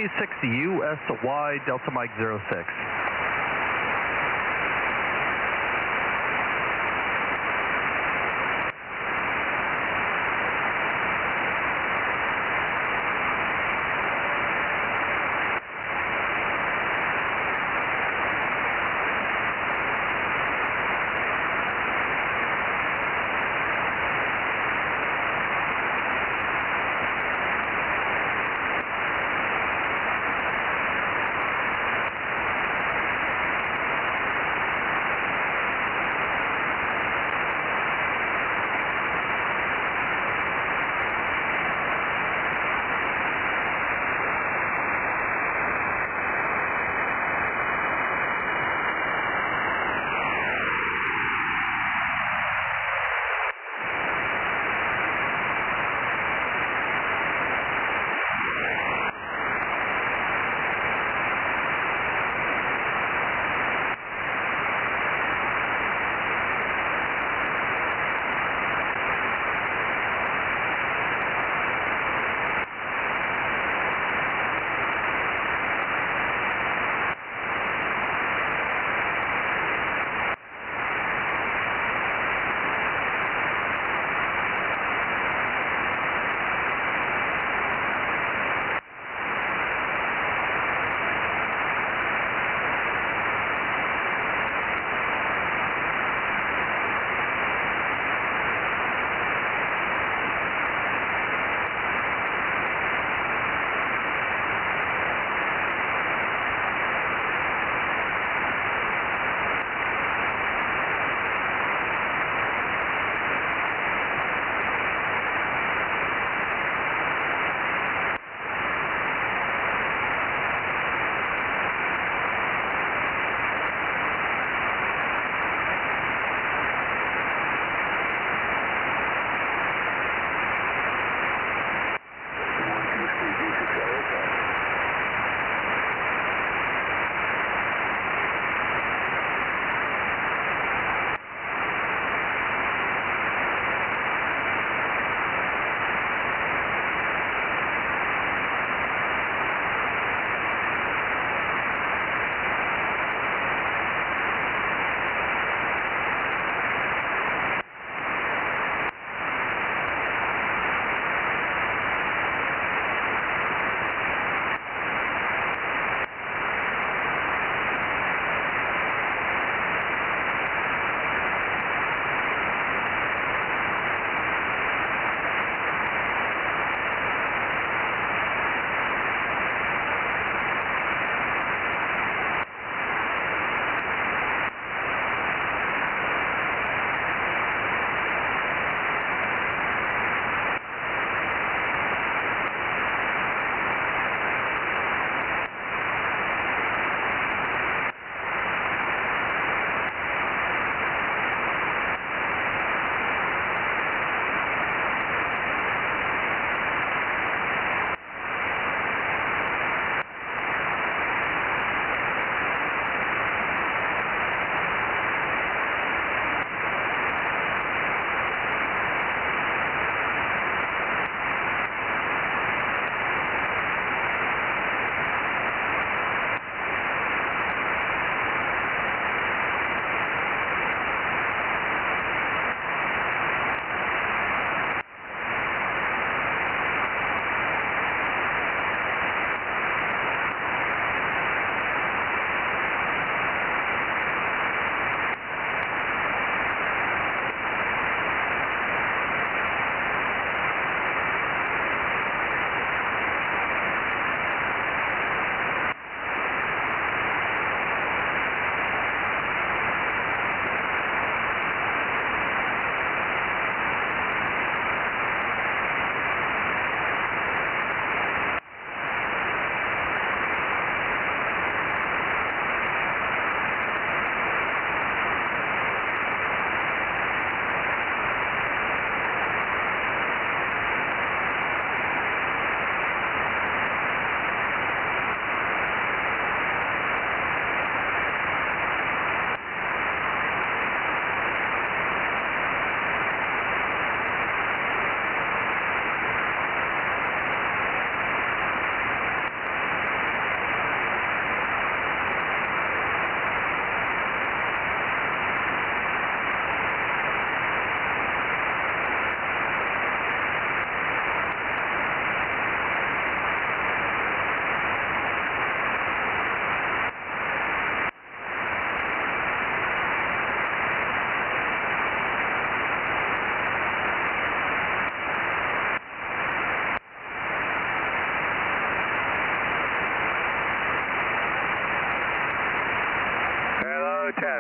2060 USY Delta Mike 06.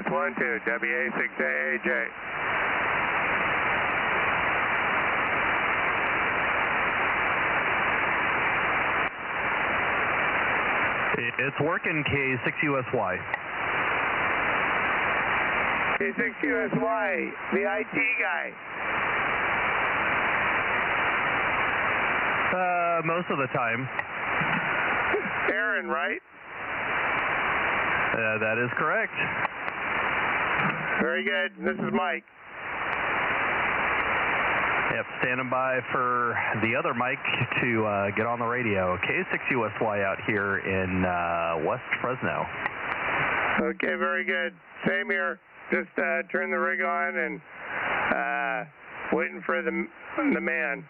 KCUS12, WA6AAJ. It's working, K6USY. K6USY, the IT guy. Most of the time. Aaron, right? That is correct. Very good. This is Mike. Yep, standing by for the other Mike to get on the radio. K6USY out here in West Fresno. Okay, very good. Same here. Just turn the rig on and waiting for the man.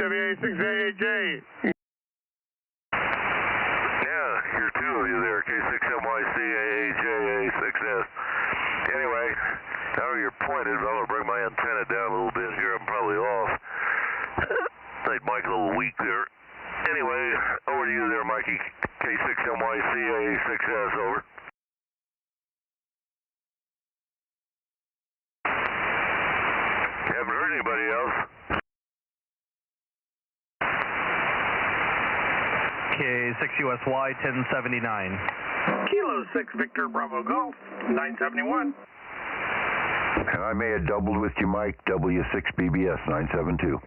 WA6AJ. Yeah, you're two of you there, K6MYCAAJA6S. Anyway, now you're pointed, I'm going to bring my antenna down a little bit here. I'm probably off. Made Mike a little weak there. Anyway, over to you there, Mikey. K6MYCAA6S, over. Haven't heard anybody else. K6USY 1079. Kilo 6 Victor Bravo Golf 971. And I may have doubled with you, Mike. W6BBS 972.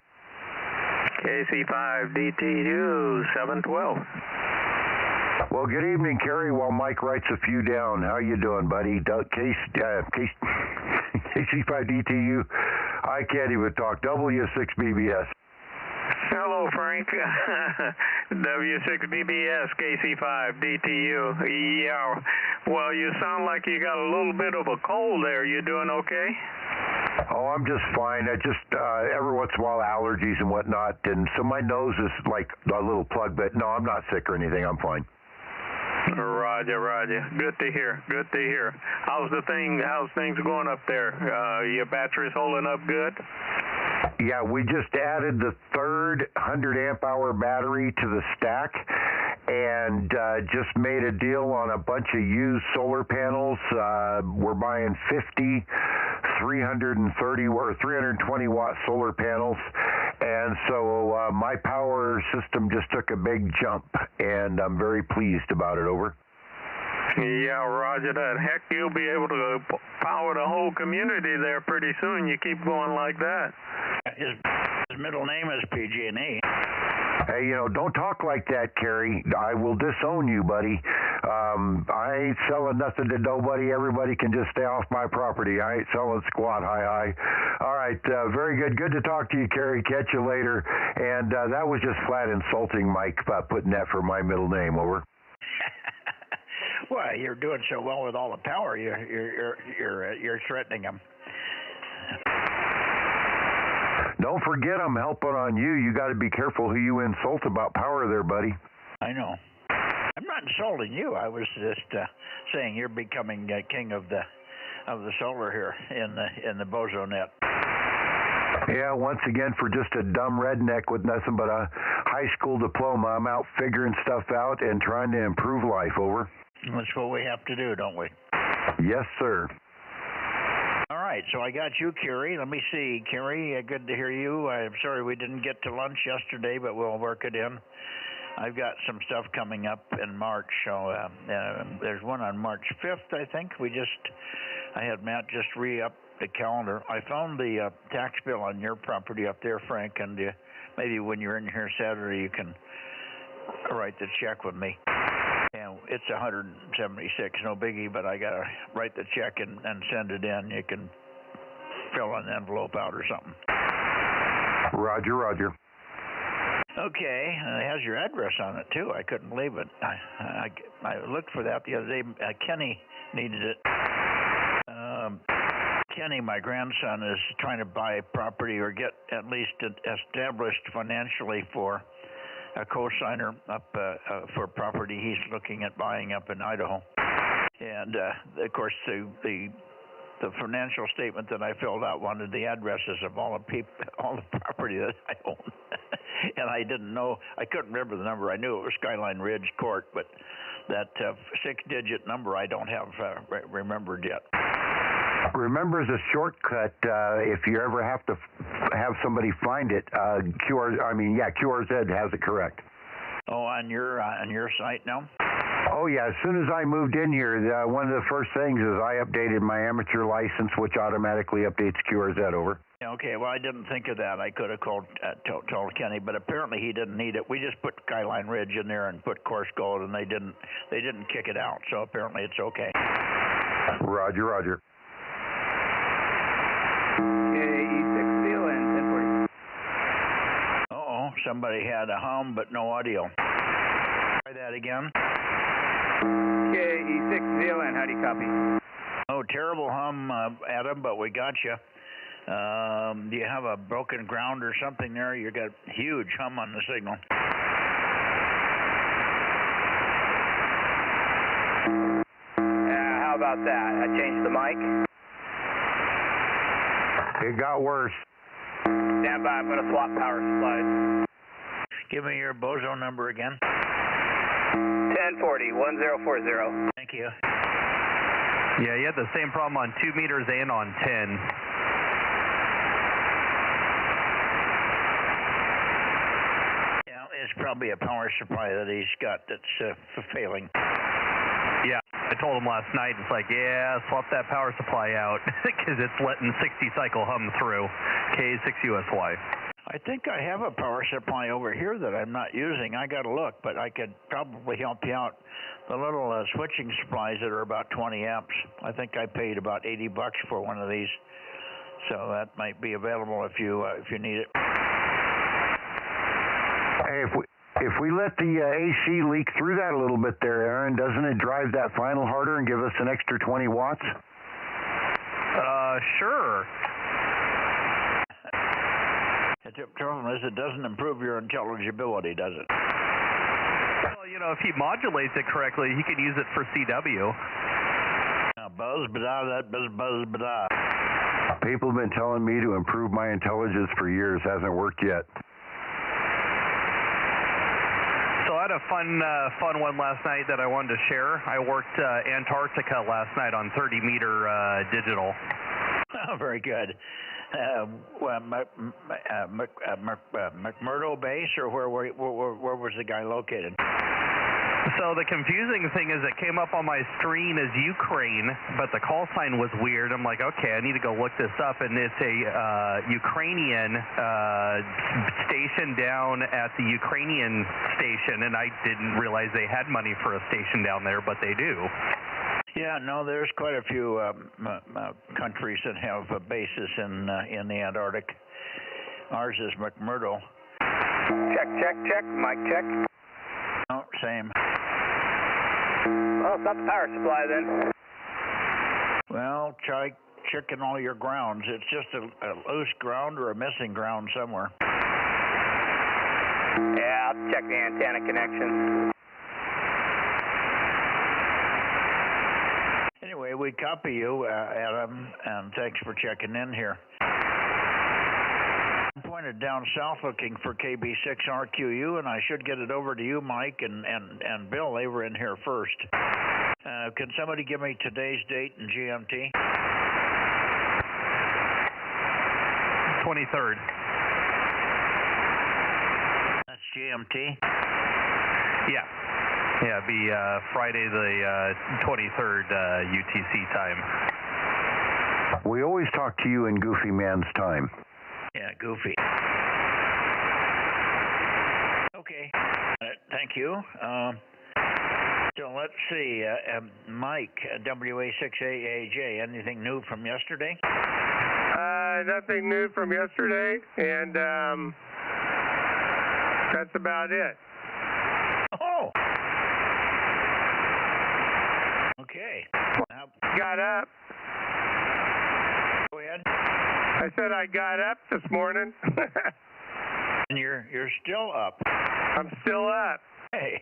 KC5DTU 712. Well, good evening, Kerry. While Mike writes a few down, how you doing, buddy? KC5DTU. I can't even talk. W6BBS. Hello, Frank. W6BBS, KC5DTU. Yeah. Well, you sound like you got a little bit of a cold there. You doing okay? Oh, I'm just fine. I just, every once in a while, allergies and whatnot. And so my nose is like a little plugged, but no, I'm not sick or anything. I'm fine. Roger, Roger. Good to hear. Good to hear. How's things going up there? Your battery's holding up good? Yeah, we just added the third 100 amp hour battery to the stack and just made a deal on a bunch of used solar panels. We're buying 50 330 or 320 watt solar panels, and so my power system just took a big jump, and I'm very pleased about it. Over. Yeah, roger that. Heck, you'll be able to power the whole community there pretty soon. You keep going like that. His middle name is PG&E. Hey, don't talk like that, Kerry. I will disown you, buddy. I ain't selling nothing to nobody. Everybody can just stay off my property. I ain't selling squat. Hi. All right, very good. Good to talk to you, Kerry. Catch you later. And that was just flat insulting, Mike, putting that for my middle name. Over. Well, you're doing so well with all the power. You're threatening them. Don't forget, I'm helping on you. You got to be careful who you insult about power, there, buddy. I know. I'm not insulting you. I was just saying you're becoming king of the solar here in the Bozo Net. Yeah, once again, for just a dumb redneck with nothing but a high school diploma, I'm out figuring stuff out and trying to improve life. Over. That's what we have to do, don't we? Yes, sir. All right, so I got you, Kerry. Let me see, Kerry, good to hear you. I'm sorry we didn't get to lunch yesterday, but we'll work it in. I've got some stuff coming up in March, so there's one on March 5th, I think. I had Matt just re-up the calendar. I found the tax bill on your property up there, Frank, and maybe when you're in here Saturday you can write the check with me. And it's 176, no biggie, but I got to write the check and send it in. You can fill an envelope out or something. Roger. Okay, it has your address on it, too. I couldn't believe it. I looked for that the other day. Kenny needed it. Kenny, my grandson, is trying to buy property or get at least established financially for a co-signer up for property he's looking at buying up in Idaho. And, of course, the financial statement that I filled out wanted the addresses of all the property that I own. And I didn't know, I couldn't remember the number. I knew it was Skyline Ridge Court, but that 6-digit number I don't have remembered yet. Remember, as a shortcut, if you ever have to have somebody find it, QRZ has it correct. Oh, on your site now? Oh, yeah. As soon as I moved in here, one of the first things is I updated my amateur license, which automatically updates QRZ. Over. Okay, well, I didn't think of that. I could have called told Kenny, but apparently he didn't need it. We just put Skyline Ridge in there and put Course Gold, and they didn't kick it out, so apparently it's okay. Roger. KE6 and 1040. Uh-oh, somebody had a hum but no audio. Try that again. KE6 and how do you copy? Oh, terrible hum, Adam, but we got you. Do you have a broken ground or something there? You got huge hum on the signal. How about that? I changed the mic. It got worse. Stand by, I'm going to swap power supplies. Give me your Bozo number again. 1040, 1040. Thank you. Yeah, you had the same problem on 2 meters and on 10. Yeah, it's probably a power supply that he's got that's failing. Yeah, I told him last night, it's like, yeah, swap that power supply out because it's letting 60 cycle hum through. K6USY. I think I have a power supply over here that I'm not using. I got to look, but I could probably help you out. The little switching supplies that are about 20 amps. I think I paid about $80 for one of these, so that might be available if you need it. Hey, if we let the AC leak through that a little bit there, Aaron, doesn't it drive that final harder and give us an extra 20 watts? Sure. The problem is it doesn't improve your intelligibility, does it? Well, you know, if he modulates it correctly, he can use it for CW. Buzz, ba-da, that buzz, buzz, ba-da. People have been telling me to improve my intelligence for years. Hasn't worked yet. So I had a fun one last night that I wanted to share. I worked Antarctica last night on 30-meter digital. Oh, very good. McMurdo base, or where was the guy located? So the confusing thing is it came up on my screen as Ukraine, but the call sign was weird. I'm like, okay, I need to go look this up, and it's a Ukrainian station down at the Ukrainian station, and I didn't realize they had money for a station down there, but they do. Yeah, no, there's quite a few countries that have bases in the Antarctic. Ours is McMurdo. Check. Mic check. Oh, same. Well, it's not the power supply then. Well, try checking all your grounds. It's just a loose ground or a missing ground somewhere. Yeah, I'll check the antenna connection. Anyway, we copy you, Adam, and thanks for checking in here. I'm pointed down south looking for KB6RQU, and I should get it over to you, Mike, and Bill. They were in here first. Can somebody give me today's date and GMT? 23rd. That's GMT? Yeah. Yeah, it'd be Friday the 23rd UTC time. We always talk to you in Goofy Man's time. Yeah, Goofy. Okay. Thank you. So let's see. Mike, WA6AAJ, anything new from yesterday? Nothing new from yesterday, and that's about it. Oh. Okay. Got up. Go ahead. I said I got up this morning. And you're still up. I'm still up. Hey.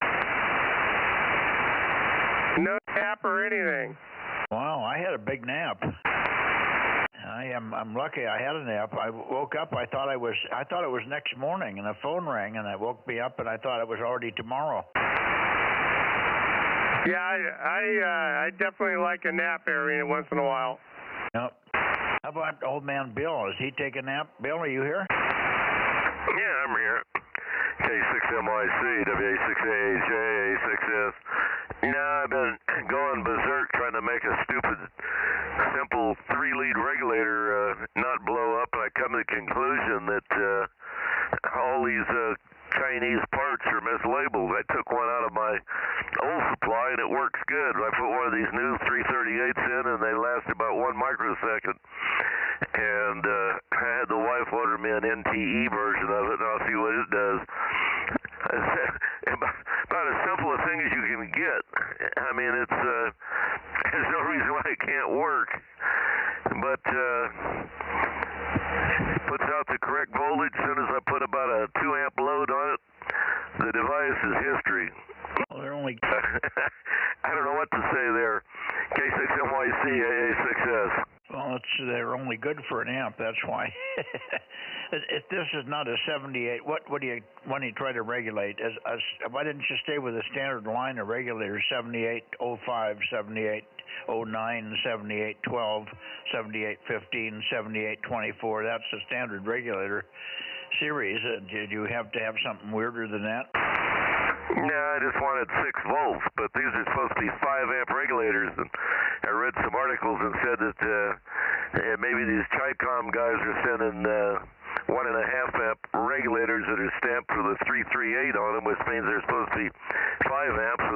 No nap or anything. Wow, I had a big nap. I'm lucky I had a nap. I woke up. I thought it was next morning, and the phone rang, and it woke me up, and I thought it was already tomorrow. Yeah, I definitely like a nap every once in a while. Yep. How about old man Bill? Does he take a nap? Bill, are you here? Yeah, I'm here. K6MYC, WA6AJ, A6S. No, I've been going berserk trying to make a stupid, simple 3-lead regulator not blow up, and I come to the conclusion that all these Chinese parts are mislabeled. I took one out of my old supply, and it works good. I put one of these new 338s in, and they last about 1 microsecond. And I had the wife order me an NTE version of it, and I'll see what it does. About as simple a thing as you can get. I mean, it's there's no reason why it can't work. But I don't know what to say there. K6NYC AA6S. Well, they're only good for an amp. That's why. If this is not a 78, what do you when you try to regulate? Why didn't you stay with a standard line of regulators? 7805, 7809, 7812, 7815, 7824. That's the standard regulator series. Did you have to have something weirder than that? No, I just wanted 6 volts, but these are supposed to be 5-amp regulators, and I read some articles and said that maybe these Chicom guys are sending 1.5-amp regulators that are stamped with a 338 on them, which means they're supposed to be 5 amps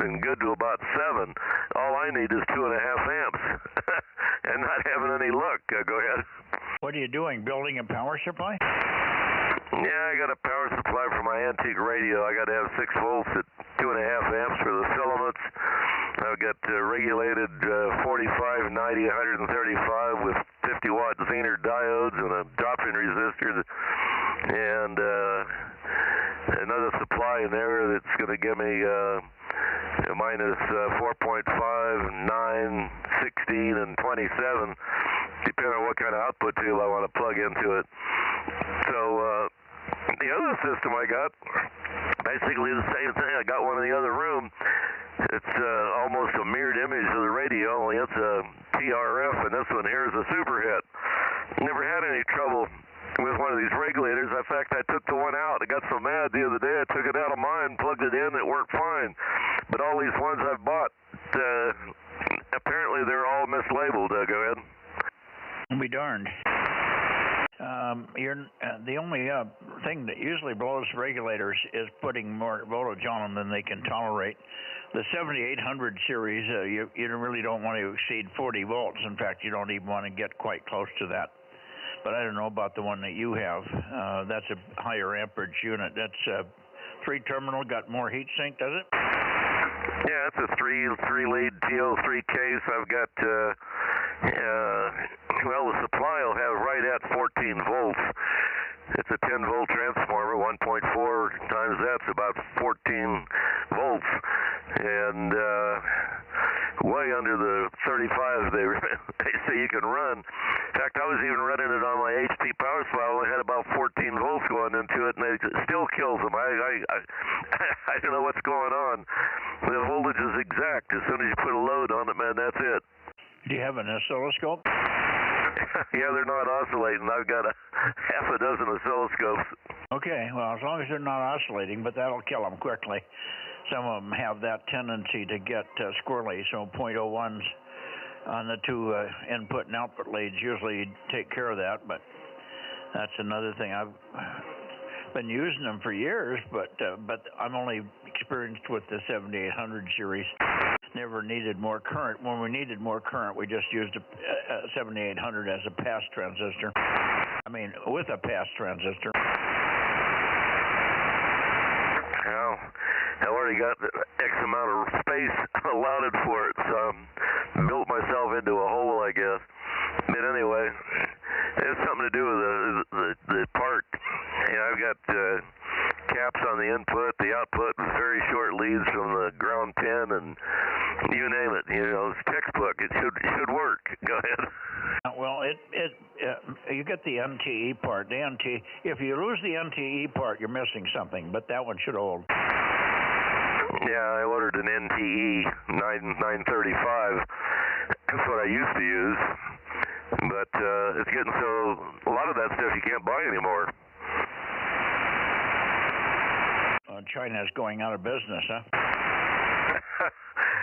and good to about 7. All I need is 2.5 amps, and not having any luck. Go ahead. What are you doing? Building a power supply? Yeah, I got a power supply for my antique radio. I got to have 6 volts at 2.5 amps for the filaments. I've got regulated 45, 90, 135 with 50-watt Zener diodes and a drop-in resistor, and another supply in there that's going to give me minus 4.5, 9, 16, and 27, depending on what kind of output tube I want to plug into it. So the other system I got, basically the same thing. I got one in the other room. It's almost a mirrored image of the radio, only it's a TRF, and this one here is a super hit. Never had any trouble with one of these regulators. In fact, I took the one out. I got so mad the other day, I took it out of mine, plugged it in, it worked fine. But all these ones I've bought, apparently they're all mislabeled. Go ahead. Be darned. The only thing that usually blows regulators is putting more voltage on them than they can tolerate. The 7800 series, you really don't want to exceed 40 volts. In fact, you don't even want to get quite close to that. But I don't know about the one that you have. That's a higher amperage unit. That's 3-terminal, got more heat sink, does it? Yeah, it's a three-lead TO3 case. I've got, the supply will have right at 14 volts. It's a 10-volt transformer. 1.4 times that's about 14 volts. And way under the 35 they say you can run. In fact, I was even running it on my HP power supply. I only had about 14 volts going into it, and it still kills them. I don't know what's going on. The voltage is exact. As soon as you put a load on it, man, that's it. Do you have an oscilloscope? Yeah, they're not oscillating. I've got half a dozen oscilloscopes. Okay, well, as long as they're not oscillating, but that'll kill them quickly. Some of them have that tendency to get squirrely, so 0.01s on the 2 input and output leads usually take care of that, but that's another thing. I've been using them for years, but I'm only experienced with the 7800 series. Never needed more current. When we needed more current, we just used a 7800 as a pass transistor. I mean, with a pass transistor. Well, I already got X amount of space allotted for it, so I built myself into a hole, I guess. But anyway, it has something to do with the part. I've got caps on the input, the output, very short leads from the ground pin, and you name it. It's textbook. It should work. Go ahead. Well, you get the NTE part. If you lose the NTE part, you're missing something, but that one should hold. Yeah, I ordered an NTE 935. That's what I used to use. But it's getting so, a lot of that stuff you can't buy anymore. China is going out of business, huh?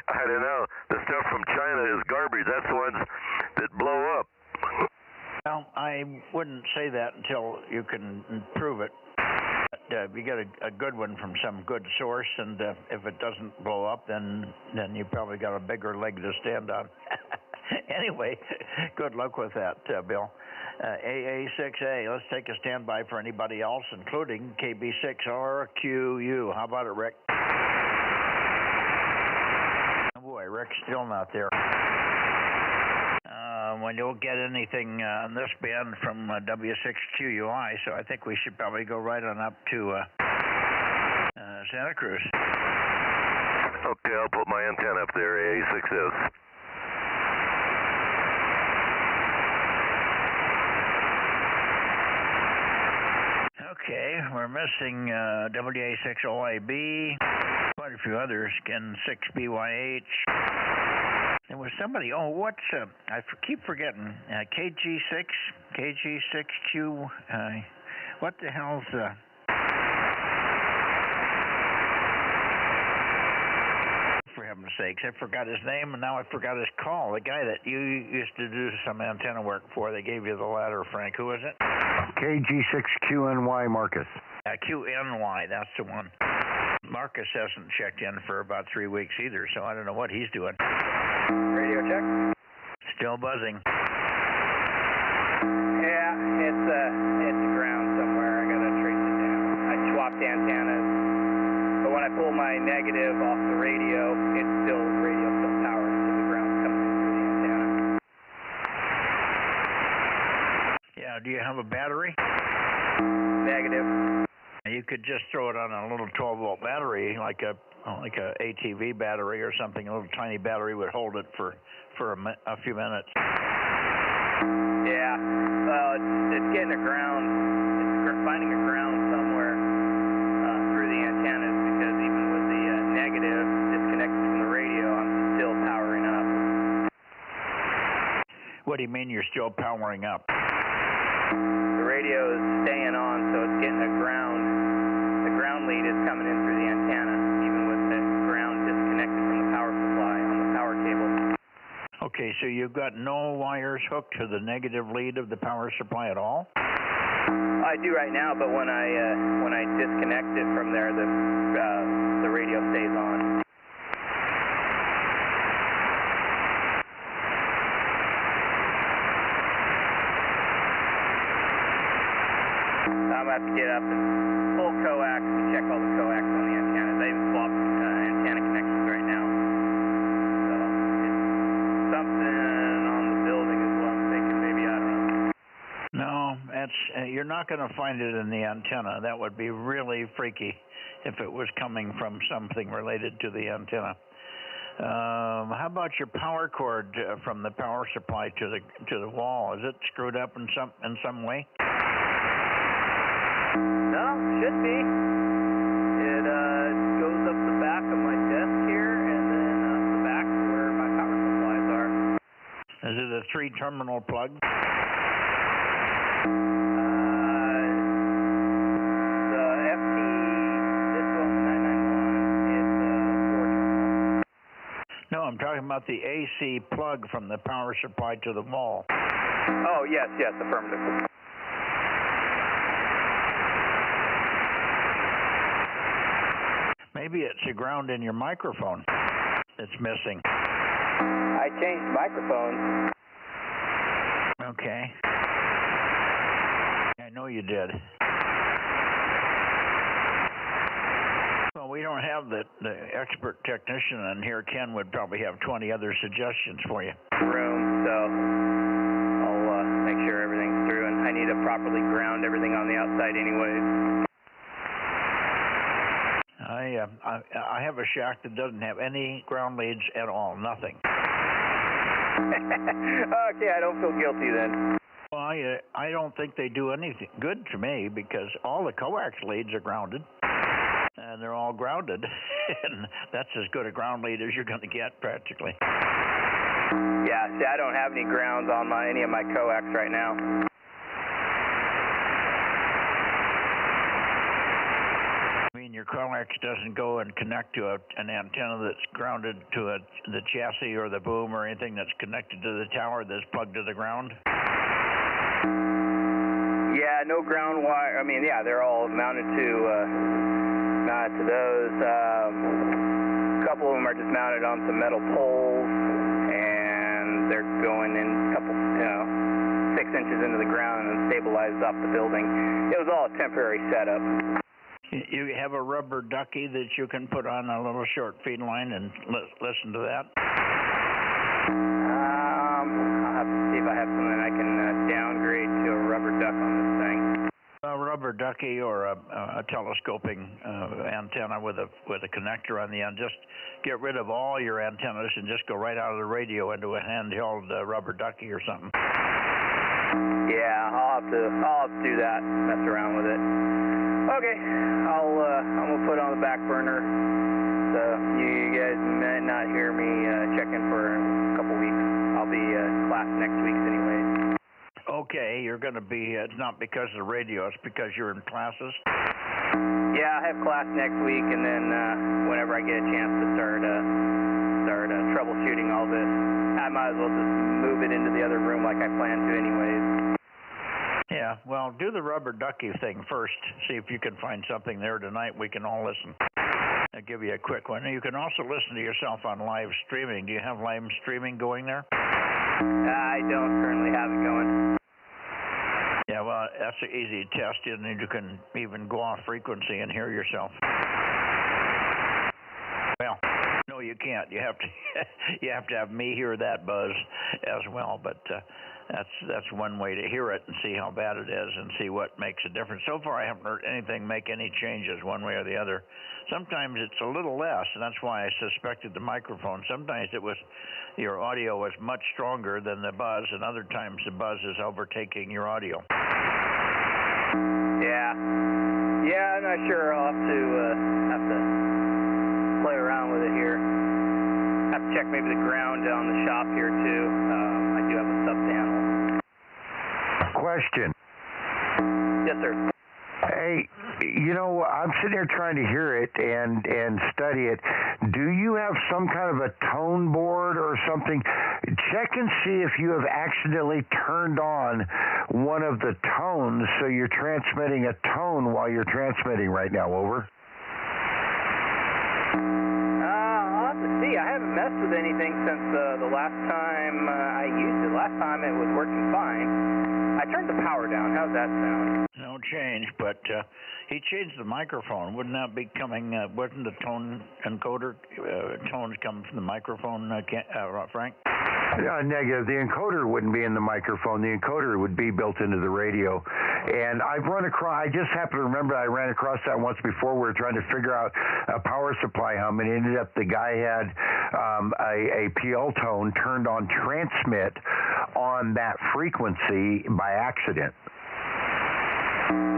I don't know. The stuff from China is garbage. That's the ones that blow up. Well, I wouldn't say that until you can prove it. But, you get a good one from some good source, and if it doesn't blow up, then you probably got a bigger leg to stand on. Anyway, good luck with that, Bill. AA6A, let's take a standby for anybody else, including KB6RQU. How about it, Rick? Oh boy, Rick's still not there. When you'll get anything on this band from W6QUI, so I think we should probably go right on up to Santa Cruz. Okay. Okay, I'll put my antenna up there, AA6S. Okay, we're missing WA6OIB, quite a few others, N6BYH. There was somebody, I keep forgetting, KG6, KG6Q, what the hell's, for heaven's sakes, I forgot his name and now I forgot his call. The guy that you used to do some antenna work for, they gave you the ladder, Frank. Who is it? KG6QNY Marcus. QNY, that's the one. Marcus hasn't checked in for about 3 weeks either, so I don't know what he's doing. Radio check. Still buzzing. Yeah, it's ground somewhere. I gotta trace it down. I swapped antennas, but when I pull my negative off the radio, it's still powered, so the ground's coming in through the antenna. Yeah, do you have a battery? Negative. You could just throw it on a little 12-volt battery, like a ATV battery or something. A little tiny battery would hold it for a few minutes. Yeah. Well, it's getting a ground. It's finding a ground somewhere through the antennas, because even with the negative disconnected from the radio, I'm still powering up. What do you mean you're still powering up? The radio is staying on, so it's getting a ground. The ground lead is coming in through the antenna, even with the ground disconnected from the power supply on the power cable. Okay, so you've got no wires hooked to the negative lead of the power supply at all? I do right now, but when I disconnect it from there, the radio stays on. I'm going to have to get up and pull coax and check all the coax on the antennas. I even swapped antenna connections right now. So it's something on the building is what I'm thinking. Maybe, I don't know. No, you're not going to find it in the antenna. That would be really freaky if it was coming from something related to the antenna. How about your power cord from the power supply to the wall? Is it screwed up in some way? No, should be. It goes up the back of my desk here, and then the back where my power supplies are. Is it a 3-terminal plug? The FT, this one, the 991, is 4-terminal. No, I'm talking about the AC plug from the power supply to the wall. Oh, yes, affirmative. Maybe it's a ground in your microphone that's missing. I changed microphones. Okay. I know you did. Well, we don't have the expert technician in here. Ken would probably have 20 other suggestions for you. Room, so I'll make sure everything's through, and I need to properly ground everything on the outside anyways. I have a shack that doesn't have any ground leads at all, nothing. Okay, I don't feel guilty then. Well, I don't think they do anything good to me, because all the coax leads are grounded, and they're all grounded, and that's as good a ground lead as you're going to get, practically. Yeah, see, I don't have any grounds on any of my coax right now. Your coax doesn't go and connect to an antenna that's grounded to the chassis or the boom or anything that's connected to the tower that's plugged to the ground? Yeah, no ground wire. I mean, yeah, they're all mounted to those. A couple of them are just mounted on some metal poles, and they're going in a couple, 6 inches into the ground and stabilized off the building. It was all a temporary setup. You have a rubber ducky that you can put on a little short feed line and listen to that? I'll have to see if I have something I can downgrade to a rubber duck on this thing. A rubber ducky or a telescoping antenna with a connector on the end. Just get rid of all your antennas and just go right out of the radio into a handheld rubber ducky or something. Yeah, I'll have to do that. Mess around with it. Okay, I'm gonna put it on the back burner. So you guys might not hear me checking for a couple weeks. I'll be class next week anyways. Okay, you're going to be, it's not because of the radio, it's because you're in classes? Yeah, I have class next week, and then whenever I get a chance to start troubleshooting all this, I might as well just move it into the other room like I planned to anyways. Yeah, well, do the rubber ducky thing first. See if you can find something there tonight. We can all listen. I'll give you a quick one. You can also listen to yourself on live streaming. Do you have live streaming going there? I don't currently have it going. Yeah, well, that's an easy test, and you can even go off frequency and hear yourself. Well, no, you can't. You have to have me hear that buzz as well. But that's one way to hear it and see how bad it is and see what makes a difference. So far, I haven't heard anything make any changes one way or the other. Sometimes it's a little less, and that's why I suspected the microphone. Sometimes your audio was much stronger than the buzz, and other times the buzz is overtaking your audio. Yeah, I'm not sure. I'll have to play around with it here. Have to check maybe the ground on the shop here too. I do have a sub panel. Question. Yes, sir. Hey, I'm sitting here trying to hear it and study it. Do you have some kind of a tone board or something? Check and see if you have accidentally turned on one of the tones so you're transmitting a tone while you're transmitting right now. Over. I'll have to see. I haven't messed with anything since the last time I used it. Last time it was working fine. I turned the power down. How's that sound? No change, but he changed the microphone. Wouldn't that be coming, wasn't the tone encoder, tones coming from the microphone, Frank? Negative. The encoder wouldn't be in the microphone. The encoder would be built into the radio. And I just happen to remember I ran across that once before. We were trying to figure out a power supply hum, and it ended up the guy had a PL tone turned on transmit on that frequency by accident.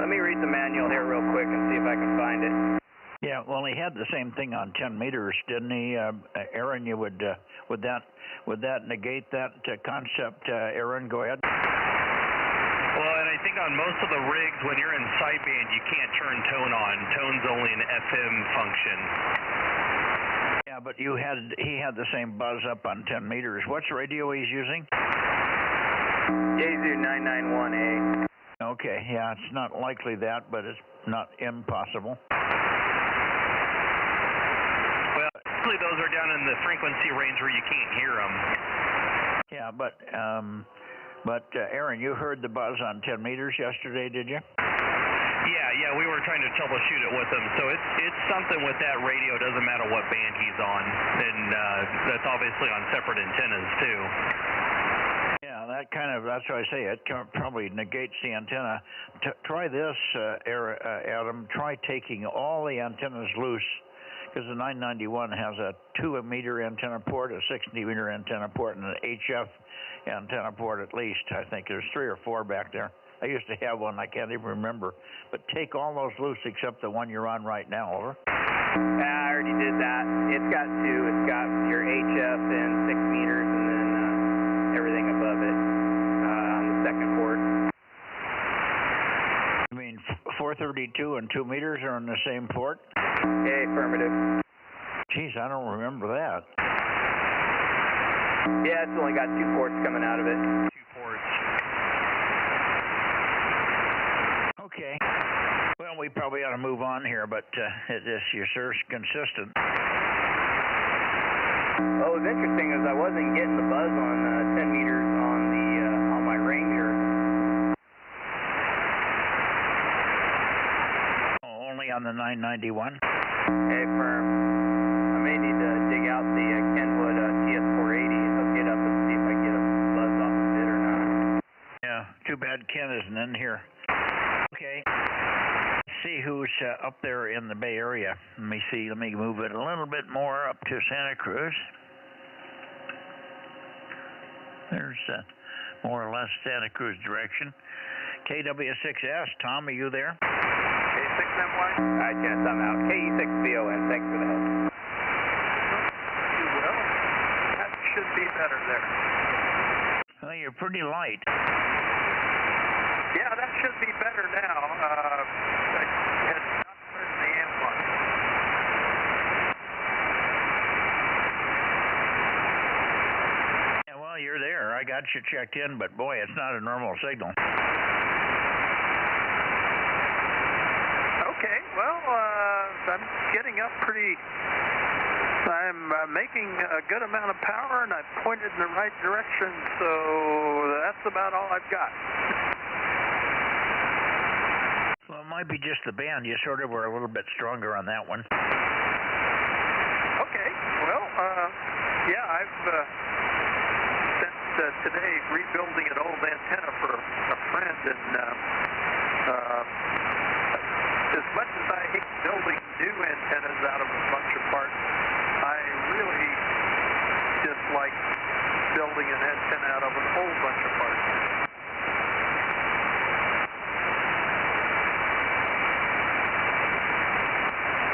Let me read the manual here real quick and see if I can find it. Yeah, well, he had the same thing on 10 meters, didn't he? Aaron, you would that negate that concept? Aaron, go ahead. Well, and I think on most of the rigs, when you're in sideband, you can't turn tone on. Tone's only an FM function. Yeah, but he had the same buzz up on 10 meters. What's radio he's using? Yaesu 991A. Okay, yeah, it's not likely that, but it's not impossible. Well, usually those are down in the frequency range where you can't hear them. Yeah, but Aaron, you heard the buzz on 10 meters yesterday, did you? Yeah, we were trying to troubleshoot it with him. So it's something with that radio. Doesn't matter what band he's on, and that's obviously on separate antennas too. Yeah, that's what I say. It probably negates the antenna. Try this, Adam. Try taking all the antennas loose, because the 991 has a 2-meter antenna port, a 60-meter antenna port, and an HF antenna port at least. I think there's 3 or 4 back there. I used to have one. I can't even remember. But take all those loose except the one you're on right now. Over. I already did that. It's got 2. It's got your HF and 6 meters, and then everything above it on the second port. You mean 432 and 2 meters are on the same port? Okay, affirmative. Geez, I don't remember that. Yeah, it's only got 2 ports coming out of it. 2 ports. Okay. Well, we probably ought to move on here, but you're sure consistent. What was interesting is I wasn't getting the buzz on 10 meters on my Ranger. Oh, only on the 991? Okay, firm. I may need to dig out the Kenwood TS480 and hook it up and see if I get a buzz off of it or not. Yeah, too bad Ken isn't in here. Okay. see who's up there in the Bay Area. Let me see. Let me move it a little bit more up to Santa Cruz. There's more or less Santa Cruz direction. KW6S, Tom, are you there? K6MY? Alright, Janice, I'm out. KE6BON, thanks for the help. Well, that should be better there. Well, you're pretty light. Yeah, that should be better now. I had not turned the amp on. Yeah, well, you're there. I got you checked in, but boy, it's not a normal signal. Okay, well, I'm getting up pretty... I'm making a good amount of power, and I've pointed in the right direction, so that's about all I've got. Well, it might be just the band. You sort of were a little bit stronger on that one. Okay, well, yeah, I've spent today rebuilding an old antenna for a friend, and as much as I hate building new antennas out of a bunch of parts, I really dislike building an antenna out of a whole bunch of parts.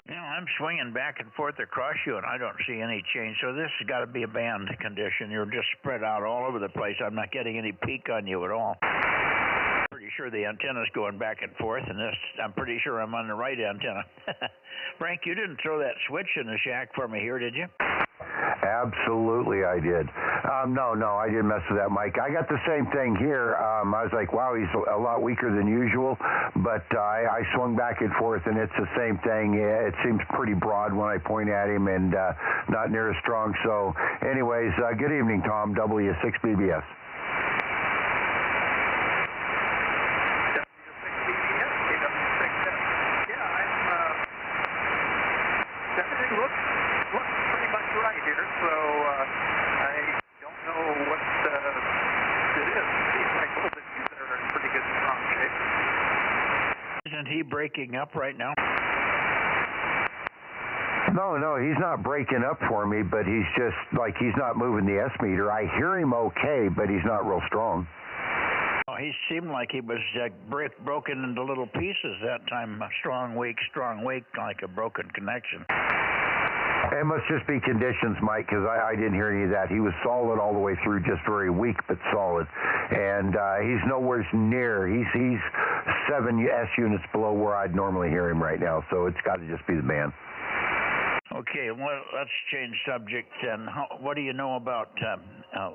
You know, I'm swinging back and forth across you, and I don't see any change. So this has got to be a band condition. You're just spread out all over the place. I'm not getting any peak on you at all. Pretty sure the antenna's going back and forth, and this, I'm pretty sure I'm on the right antenna. Frank, you didn't throw that switch in the shack for me here, did you? Absolutely, I did. No, I didn't mess with that, Mike. I got the same thing here. I was like, wow, he's a lot weaker than usual, but I swung back and forth, and it's the same thing. It seems pretty broad when I point at him and not near as strong. So anyways, good evening, Tom, W6BBS. Everything looks pretty much right here, so I don't know what it is. It seems like both of you there are in pretty good, strong shape. Isn't he breaking up right now? No, he's not breaking up for me, but he's just like he's not moving the S meter. I hear him okay, but he's not real strong. Oh, he seemed like he was broken into little pieces that time. Strong, weak, like a broken connection. It must just be conditions, Mike, because I didn't hear any of that. He was solid all the way through, just very weak but solid. And he's nowhere near. He's 7 S units below where I'd normally hear him right now, so it's got to just be the band. Okay, well, let's change subject. And what do you know about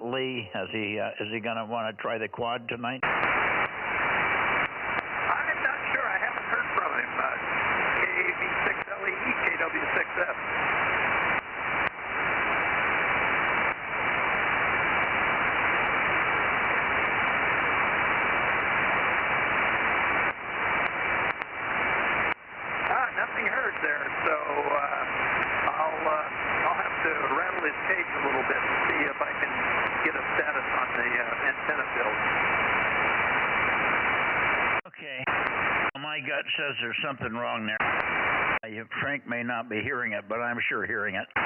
Lee? Is he going to want to try the quad tonight? I'm not sure. I haven't heard from him. KV6LE, KW6F. Nothing heard there, so I'll have to rattle his cage a little bit and see if I can get a status on the antenna build. Okay. My gut says there's something wrong there. Frank may not be hearing it, but I'm sure hearing it. Yeah,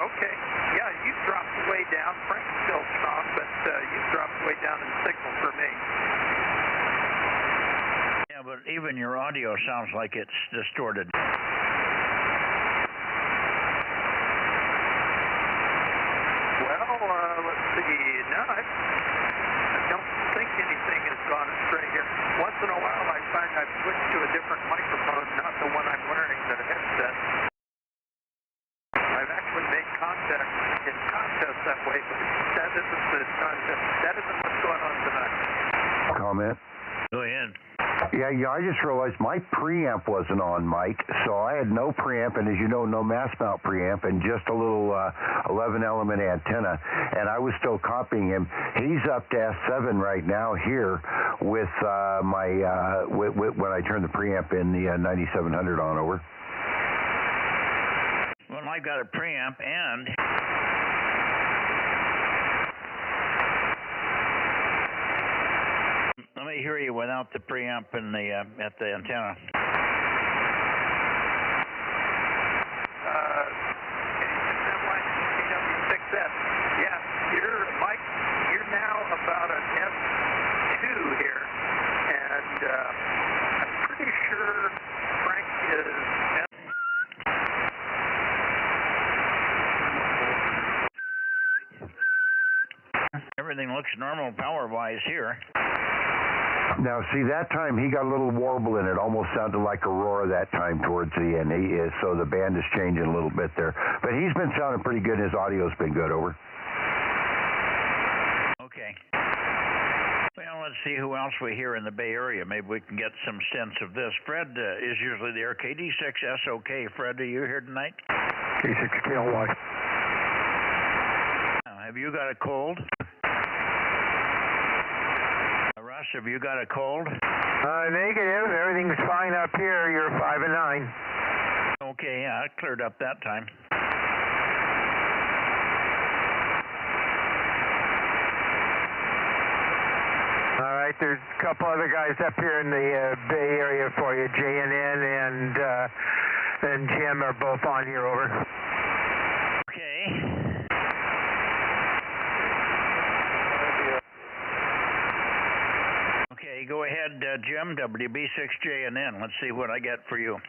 okay. Yeah, you dropped way down. Frank's still strong, but you dropped way down in signal for me. Yeah, but even your audio sounds like it's distorted. Well, let's see. No, I don't think anything has gone astray here. Once in a while, I find I've switched to a different microphone, not the one I'm wearing, the headset. I've actually made contact in contests that way, but that isn't the contest. That isn't what's going on tonight. Comment? Go ahead. Yeah, I just realized my preamp wasn't on, Mike, so I had no preamp, and as you know, no mass mount preamp, and just a little 11-element antenna, and I was still copying him. He's up to S7 right now here with when I turn the preamp in the 9700 on over. Well, I've got a preamp, and let Let me hear you without the preamp in the at the antenna. Yeah, Mike, you're now about an F2 here, and I'm pretty sure Frank is F. Everything looks normal power-wise here. Now, see, that time he got a little warble in it. Almost sounded like Aurora that time towards the end. So the band is changing a little bit there. But he's been sounding pretty good. His audio's been good. Over. Okay. Well, let's see who else we hear in the Bay Area. Maybe we can get some sense of this. Fred is usually there. KD6SOK. Fred, are you here tonight? K6KLY. Have you got a cold? Russ, have you got a cold? Negative. Everything's fine up here. You're 5 and 9. Okay, yeah, it cleared up that time. All right, there's a couple other guys up here in the Bay Area for you. JNN and Jim are both on here. Over. Okay. Okay, go ahead, Jim, WB6JNN. Let's see what I get for you.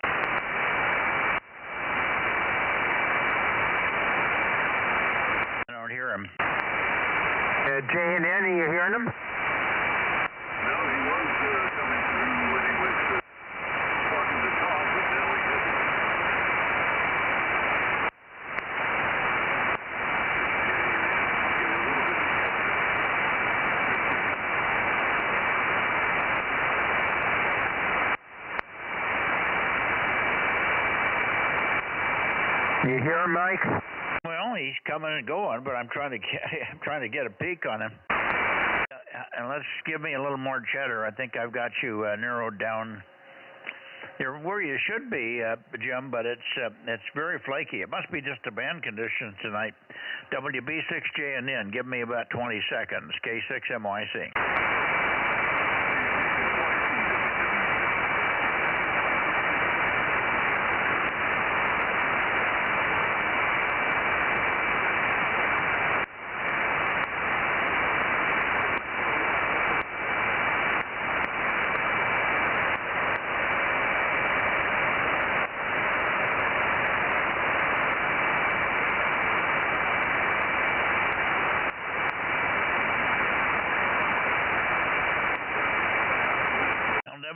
I don't hear him. JNN, are you hearing him? No, he was coming through when he was starting to talk, but now he isn't. You hear him, Mike? Well, he's coming and going, but I'm trying to get a peek on him. And let's give me a little more chatter. I think I've got you narrowed down. You're where you should be, Jim, but it's very flaky. It must be just the band conditions tonight. WB6JNN, give me about 20 seconds. K6MYC.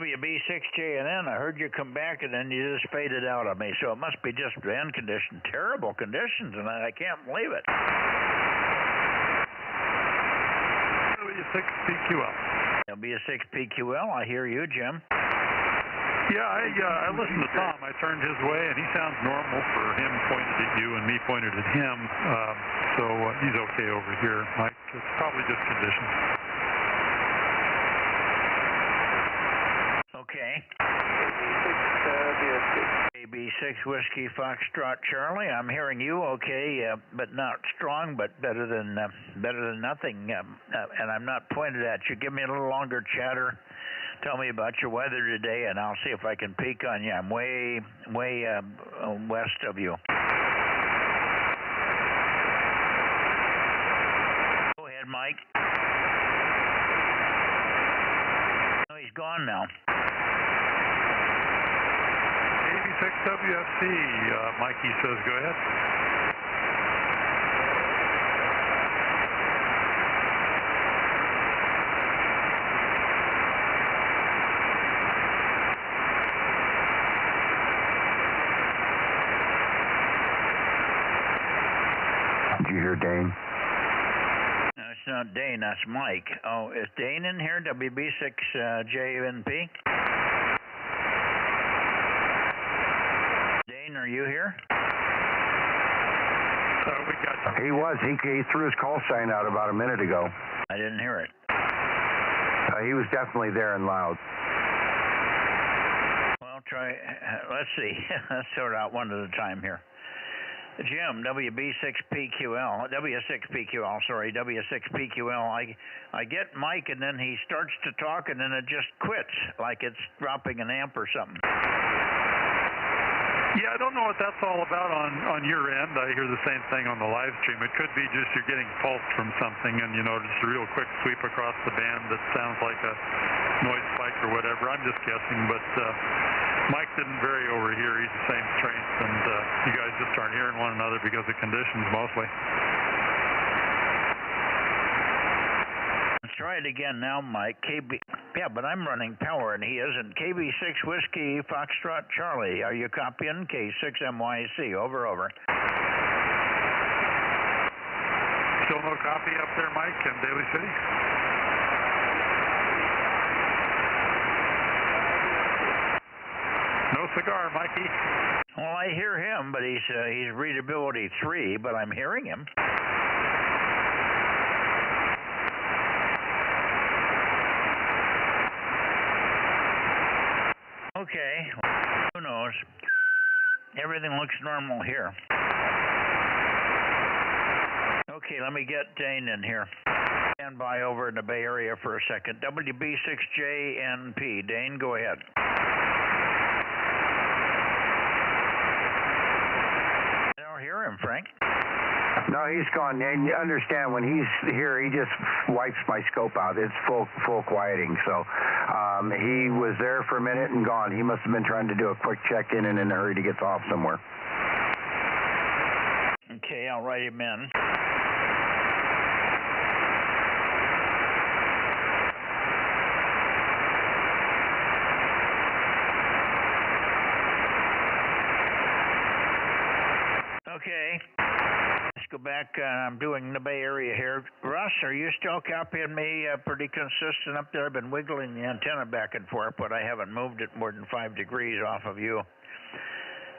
WB6JNN, I heard you come back and then you just faded out on me, so it must be just band condition, terrible conditions, and I can't believe it. W6PQL. W6PQL, I hear you, Jim. Yeah, I listened to Tom. I turned his way, and he sounds normal for him pointed at you and me pointed at him, so he's okay over here, Mike. It's probably just conditions. Okay. AB6 Whiskey Foxtrot Charlie. I'm hearing you okay, but not strong, but better than nothing. And I'm not pointed at you. Give me a little longer chatter. Tell me about your weather today, and I'll see if I can peek on you. I'm way west of you. Go ahead, Mike. Oh, he's gone now. 86WFC, Mikey says, go ahead. Did you hear Dane? No, it's not Dane, that's Mike. Oh, is Dane in here, WB6JNP? Are you here? We got you. He was. He threw his call sign out about a minute ago. I didn't hear it. He was definitely there and loud. Well, let's see. Let's sort out one at a time here. Jim, W6PQL, sorry, W6PQL. I get Mike, and then he starts to talk, and then it just quits, like it's dropping an amp or something. Yeah, I don't know what that's all about on your end. I hear the same thing on the live stream. It could be just you're getting pulse from something, and just a real quick sweep across the band that sounds like a noise spike or whatever. I'm just guessing, but Mike didn't vary over here. He's the same strength, and you guys just aren't hearing one another because of conditions mostly. Let's try it again now, Mike. Yeah, but I'm running power, and he isn't. KB6 Whiskey Foxtrot Charlie. Are you copying? K6MYC. Over. Still no copy up there, Mike, in Daly City? No cigar, Mikey. Well, I hear him, but he's readability 3, but I'm hearing him. Okay, who knows? Everything looks normal here. Okay, let me get Dane in here. Stand by over in the Bay Area for a second. WB6JNP. Dane, go ahead. I don't hear him, Frank. No, he's gone. And you understand, when he's here, he just wipes my scope out. It's full quieting. So he was there for a minute and gone. He must have been trying to do a quick check-in and in a hurry to get off somewhere. Okay, I'll write him in. Okay. Let's go back. I'm doing the Bay Area here. Russ, are you still copying me pretty consistent up there? I've been wiggling the antenna back and forth, but I haven't moved it more than 5 degrees off of you.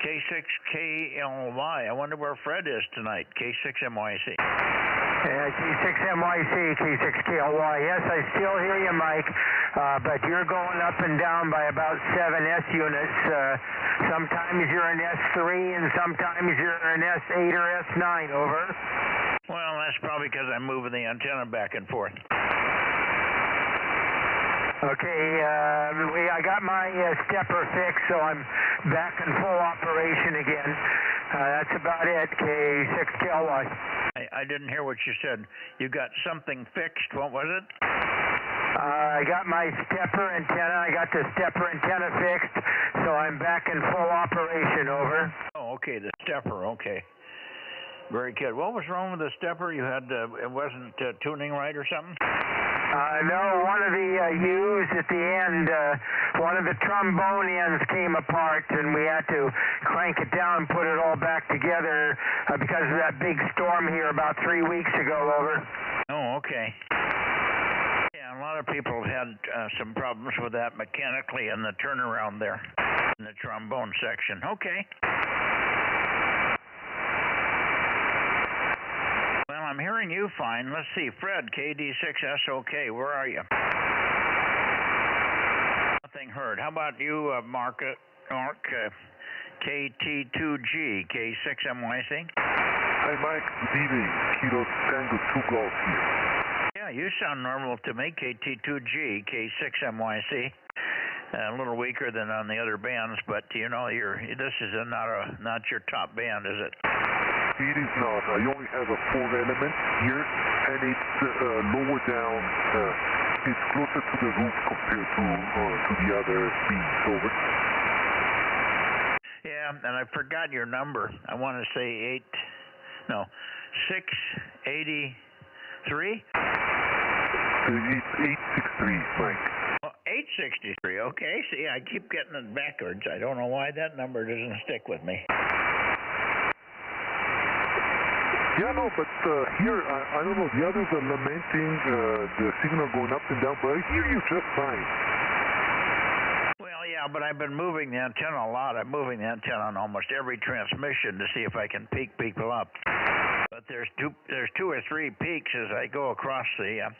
K6KLY. I wonder where Fred is tonight. K6MYC. K6MYC, K6KLY. Yes, I still hear you, Mike, but you're going up and down by about 7 S units. Sometimes you're an S3 and sometimes you're an S8 or S9, over. Well, that's probably because I'm moving the antenna back and forth. Okay, I got my stepper fixed, so I'm back in full operation again. That's about it, K6KLY. I didn't hear what you said. You got something fixed. What was it? I got my stepper antenna. I got the stepper antenna fixed, so I'm back in full operation, over. Oh, okay, the stepper, okay. Very good. What was wrong with the stepper? You had, it wasn't tuning right or something? No, one of the U's at the end, one of the trombone ends came apart, and we had to crank it down and put it all back together because of that big storm here about 3 weeks ago, over. Oh, okay. Yeah, a lot of people have had some problems with that mechanically in the turnaround there, in the trombone section. Okay. Well, I'm hearing you fine. Let's see. Fred, KD6SOK, where are you? Nothing heard. How about you, Mark, KT2G, K6MYC? Hi, Mike. Good evening. Kilo Tango 2 Golf here. Yeah, you sound normal to me, KT2G, K6MYC. A little weaker than on the other bands, but this is not your top band, is it? It is not. I only have a 4-element here, and it's lower down. It's closer to the roof compared to the other beams, over. Yeah, and I forgot your number. I want to say 683? It's 863, Mike. Oh, 863, okay. See, I keep getting it backwards. I don't know why that number doesn't stick with me. Yeah, no, but here, I don't know, the others are lamenting the signal going up and down, but I hear you just fine. Well, yeah, but I've been moving the antenna a lot. I'm moving the antenna on almost every transmission to see if I can peak people up. But there's two or three peaks as I go across the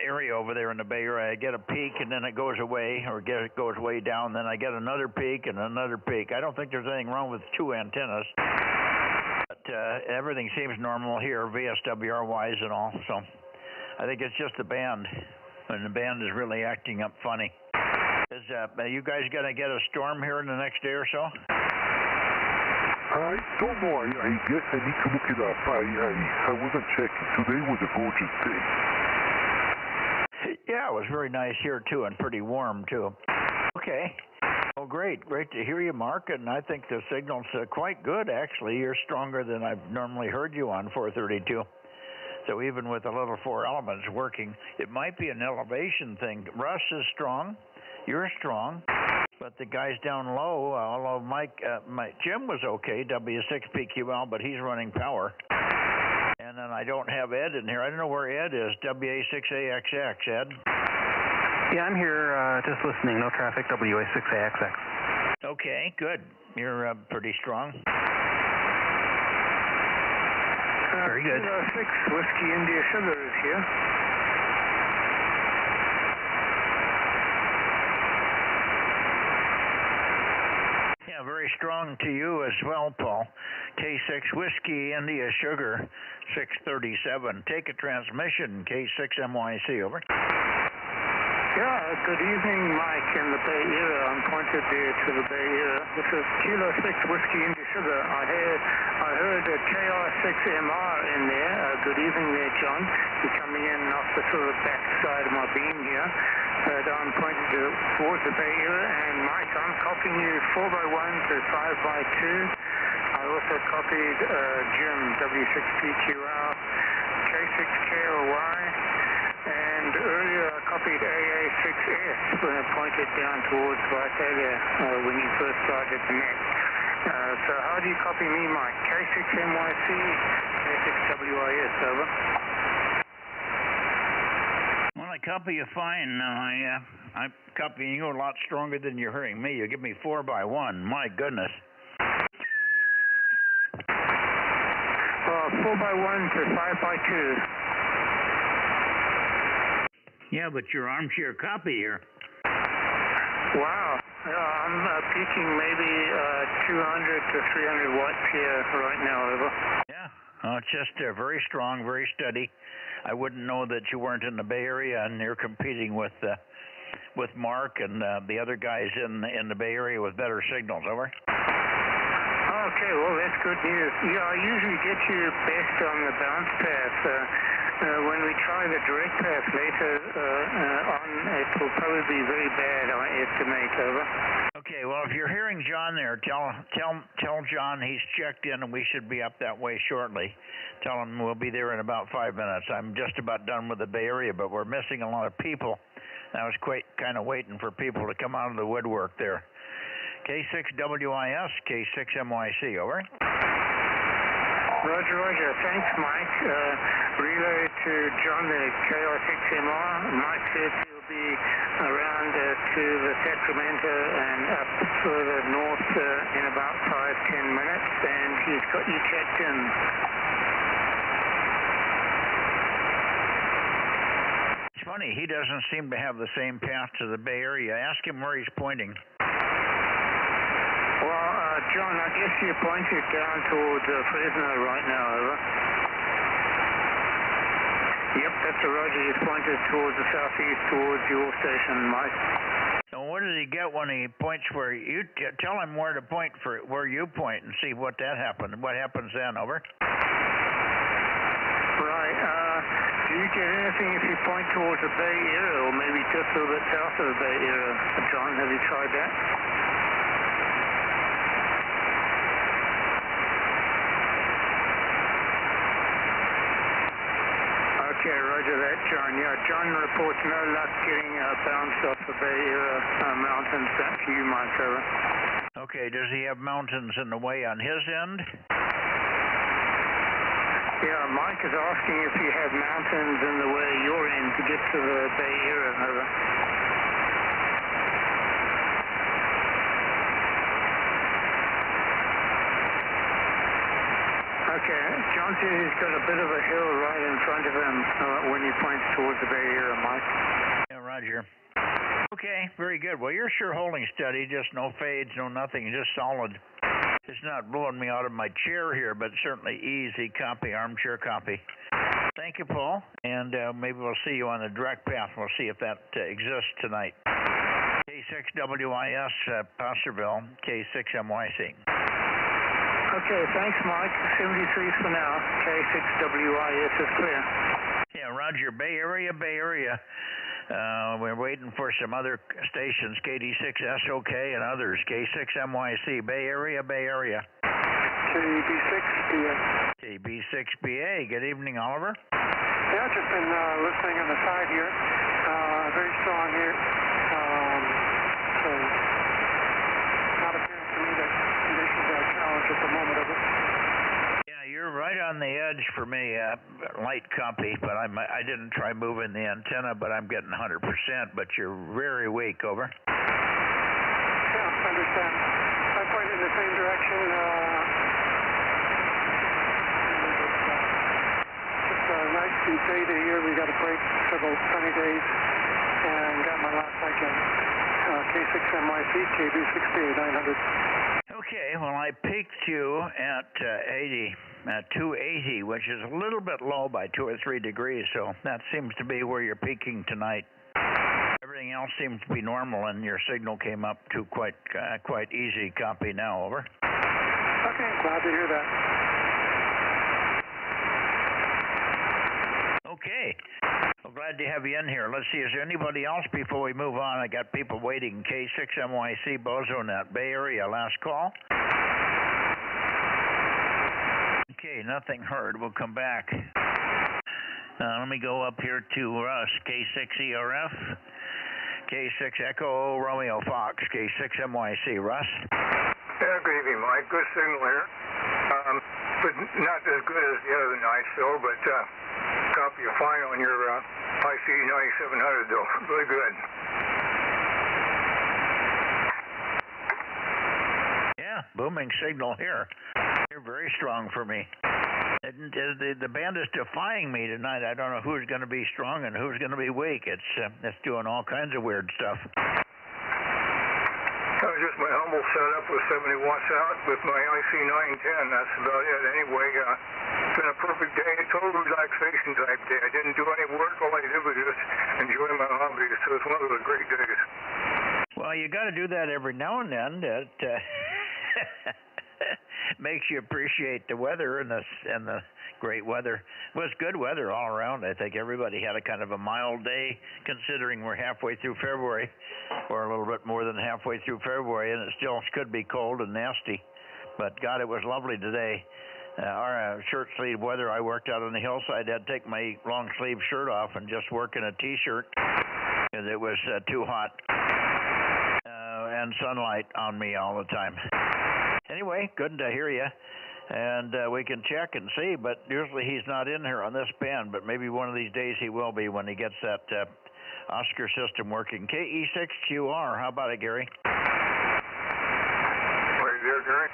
area over there in the Bay Area. I get a peak and then it goes away, or it goes way down. Then I get another peak and another peak. I don't think there's anything wrong with 2 antennas. everything seems normal here, VSWR-wise and all. So I think it's just the band, and the band is really acting up funny. Are you guys going to get a storm here in the next day or so? I don't know. I guess I need to look it up. I wasn't checking. Today was a gorgeous day. Yeah, it was very nice here, too, and pretty warm, too. Okay. Well, great to hear you, Mark, and I think the signal's quite good, actually. You're stronger than I've normally heard you on 432. So even with the little 4 elements working, it might be an elevation thing. Russ is strong, you're strong, but the guys down low, although Jim was okay, W6PQL, but he's running power. And then I don't have Ed in here. I don't know where Ed is, WA6AXX, Ed? Yeah, I'm here just listening. No traffic, WA6AXX. Okay, good. You're pretty strong. Very good. 6 Whiskey India Sugar is here. Yeah, very strong to you as well, Paul. K6 Whiskey India Sugar 637. Take a transmission, K6MYC, over. Yeah, good evening, Mike, in the Bay Area. I'm pointed there to the Bay Area. This is Kilo 6 Whiskey India Sugar. I heard a KR6MR in there. Good evening there, John. You're coming in off the sort of back side of my beam here. But I'm pointed towards the Bay Area. And, Mike, I'm copying you 4x1 to 5x2. I also copied Jim, W6PQL, K6KOY. And earlier I copied AA6S when I pointed down towards Vitalia when you first started the net. So how do you copy me, Mike? K6MYC, K6WIS, over. Well, I copy you fine. I'm copying you a lot stronger than you're hearing me. You give me 4x1. My goodness. 4x1 to 5x2. Yeah, but your armchair copy here. Wow. I'm peaking maybe 200 to 300 watts here right now, over. Yeah, it's just very strong, very steady. I wouldn't know that you weren't in the Bay Area and you're competing with Mark and the other guys in the Bay Area with better signals, over. Okay, well, that's good news. Yeah, I usually get you best on the bounce path. When we try the direct path later on, it will probably be very bad, I estimate, over. Okay, well, if you're hearing John there, tell John he's checked in and we should be up that way shortly. Tell him we'll be there in about 5 minutes. I'm just about done with the Bay Area, but we're missing a lot of people. I was kind of waiting for people to come out of the woodwork there. K6WIS, K6MYC, over. Roger. Thanks, Mike. Relay to John, the KR6MR. Mike said he'll be around to the Sacramento and up further north in about 5-10 minutes, and he's got you checked in. It's funny, he doesn't seem to have the same path to the Bay Area. Ask him where he's pointing. Well, John, I guess you're pointed down towards Fresno right now, over. Yep, that's a Roger. He's pointed towards the southeast, towards your station, Mike. So what does he get when he points where you tell him where to point for where you point and see what that happened? What happens then, over? Right. Do you get anything if you point towards the Bay Area, or maybe just a little bit south of the Bay Area, John? Have you tried that? Okay, roger that, John. Yeah, John reports no luck getting bounced off the Bay Area mountains back to you, Mike, over. Okay, does he have mountains in the way on his end? Yeah, Mike is asking if you have mountains in the way you're in to get to the Bay Area, over. Okay, John says he's got a bit of a hill right in front of him when he points towards the Bay Area, Mike. Yeah, roger. Okay, very good. Well, you're sure holding steady, just no fades, no nothing, just solid. It's not blowing me out of my chair here, but certainly easy copy, armchair copy. Thank you, Paul, and maybe we'll see you on the direct path. We'll see if that exists tonight. K6WIS, Placerville, K6MYC. Okay, thanks, Mike. 73 for now. K6WIS is clear. Yeah, Roger. Bay Area. We're waiting for some other stations, KD6SOK and others. K6MYC, Bay Area. KB6BA. KB6BA. Good evening, Oliver. Yeah, just been listening on the side here. Very strong here. So, not appearing to me that conditions are a challenge at the moment of it. Yeah, you're right on the edge for me. Light copy, but I didn't try moving the antenna, but I'm getting 100%, but you're very weak, over. Yeah, I understand. I point in the same direction. It's a nice day to here. We got a break, several sunny days, and got my last cycling. K6MYC, KB6BA 900. Okay, well, I peaked you at 280, which is a little bit low by 2 or 3 degrees, so that seems to be where you're peaking tonight. Everything else seems to be normal, and your signal came up to quite easy copy now, over. Okay, glad to hear that. Okay. Well, glad to have you in here. Let's see, is there anybody else before we move on? I got people waiting. K6MYC, Bozo Net, Bay Area, last call. Okay, nothing heard. We'll come back. Let me go up here to Russ, K6ERF, K6 Echo Romeo Fox, K6MYC. Russ? Yeah, good evening, Mike. Good signal here. But not as good as the other nights, though, but copy you fine on your IC 9700, though. Really good. Yeah, booming signal here. You're very strong for me. The band is defying me tonight. I don't know who's going to be strong and who's going to be weak. It's doing all kinds of weird stuff. Just my humble setup with 70 watts out with my IC 910. That's about it. Anyway, it's been a perfect day, a total relaxation type day. I didn't do any work. All I did was just enjoy my hobby. So it's one of those great days. Well, you got to do that every now and then. That makes you appreciate the weather and the great weather. It was good weather all around. I think everybody had a kind of a mild day, considering we're halfway through February, or a little bit more than halfway through February, and it still could be cold and nasty. But God, it was lovely today. Our shirt sleeve weather, I worked out on the hillside. I had to take my long sleeve shirt off and just work in a t-shirt because it was too hot, and sunlight on me all the time. Anyway, good to hear you. And we can check and see, but usually he's not in here on this band, but maybe one of these days he will be when he gets that Oscar system working. KE6QR, how about it, Gary? Right there, Gary?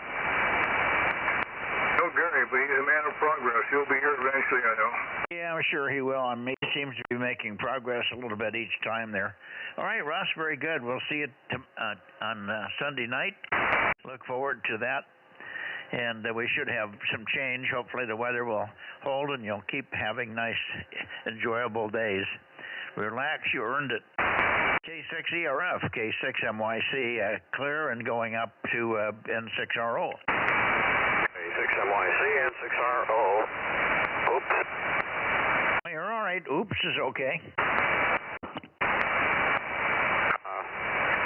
No, Gary, but he's a man of progress. He'll be here eventually, I know. Yeah, I'm sure he will. He seems to be making progress a little bit each time there. All right, Ross, very good. We'll see you on Sunday night. Look forward to that. And we should have some change. Hopefully the weather will hold and you'll keep having nice, enjoyable days. Relax, you earned it. K6ERF, K6MYC, clear and going up to N6RO. K6MYC, N6RO. Oops. You're all right. Oops is okay.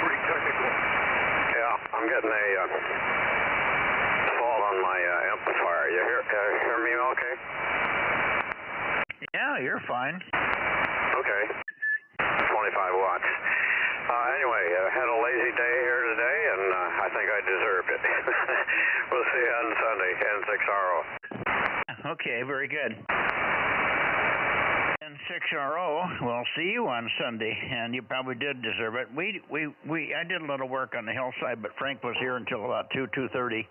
Pretty technical. Yeah, I'm getting a fault on my amplifier. You hear me okay? Yeah, you're fine. Okay. 25 watts. Anyway, had a lazy day here today, and I think I deserved it. We'll see you on Sunday, N6RO. Okay, very good. N6RO, we'll see you on Sunday, and you probably did deserve it. I did a little work on the hillside, but Frank was here until about 2:30,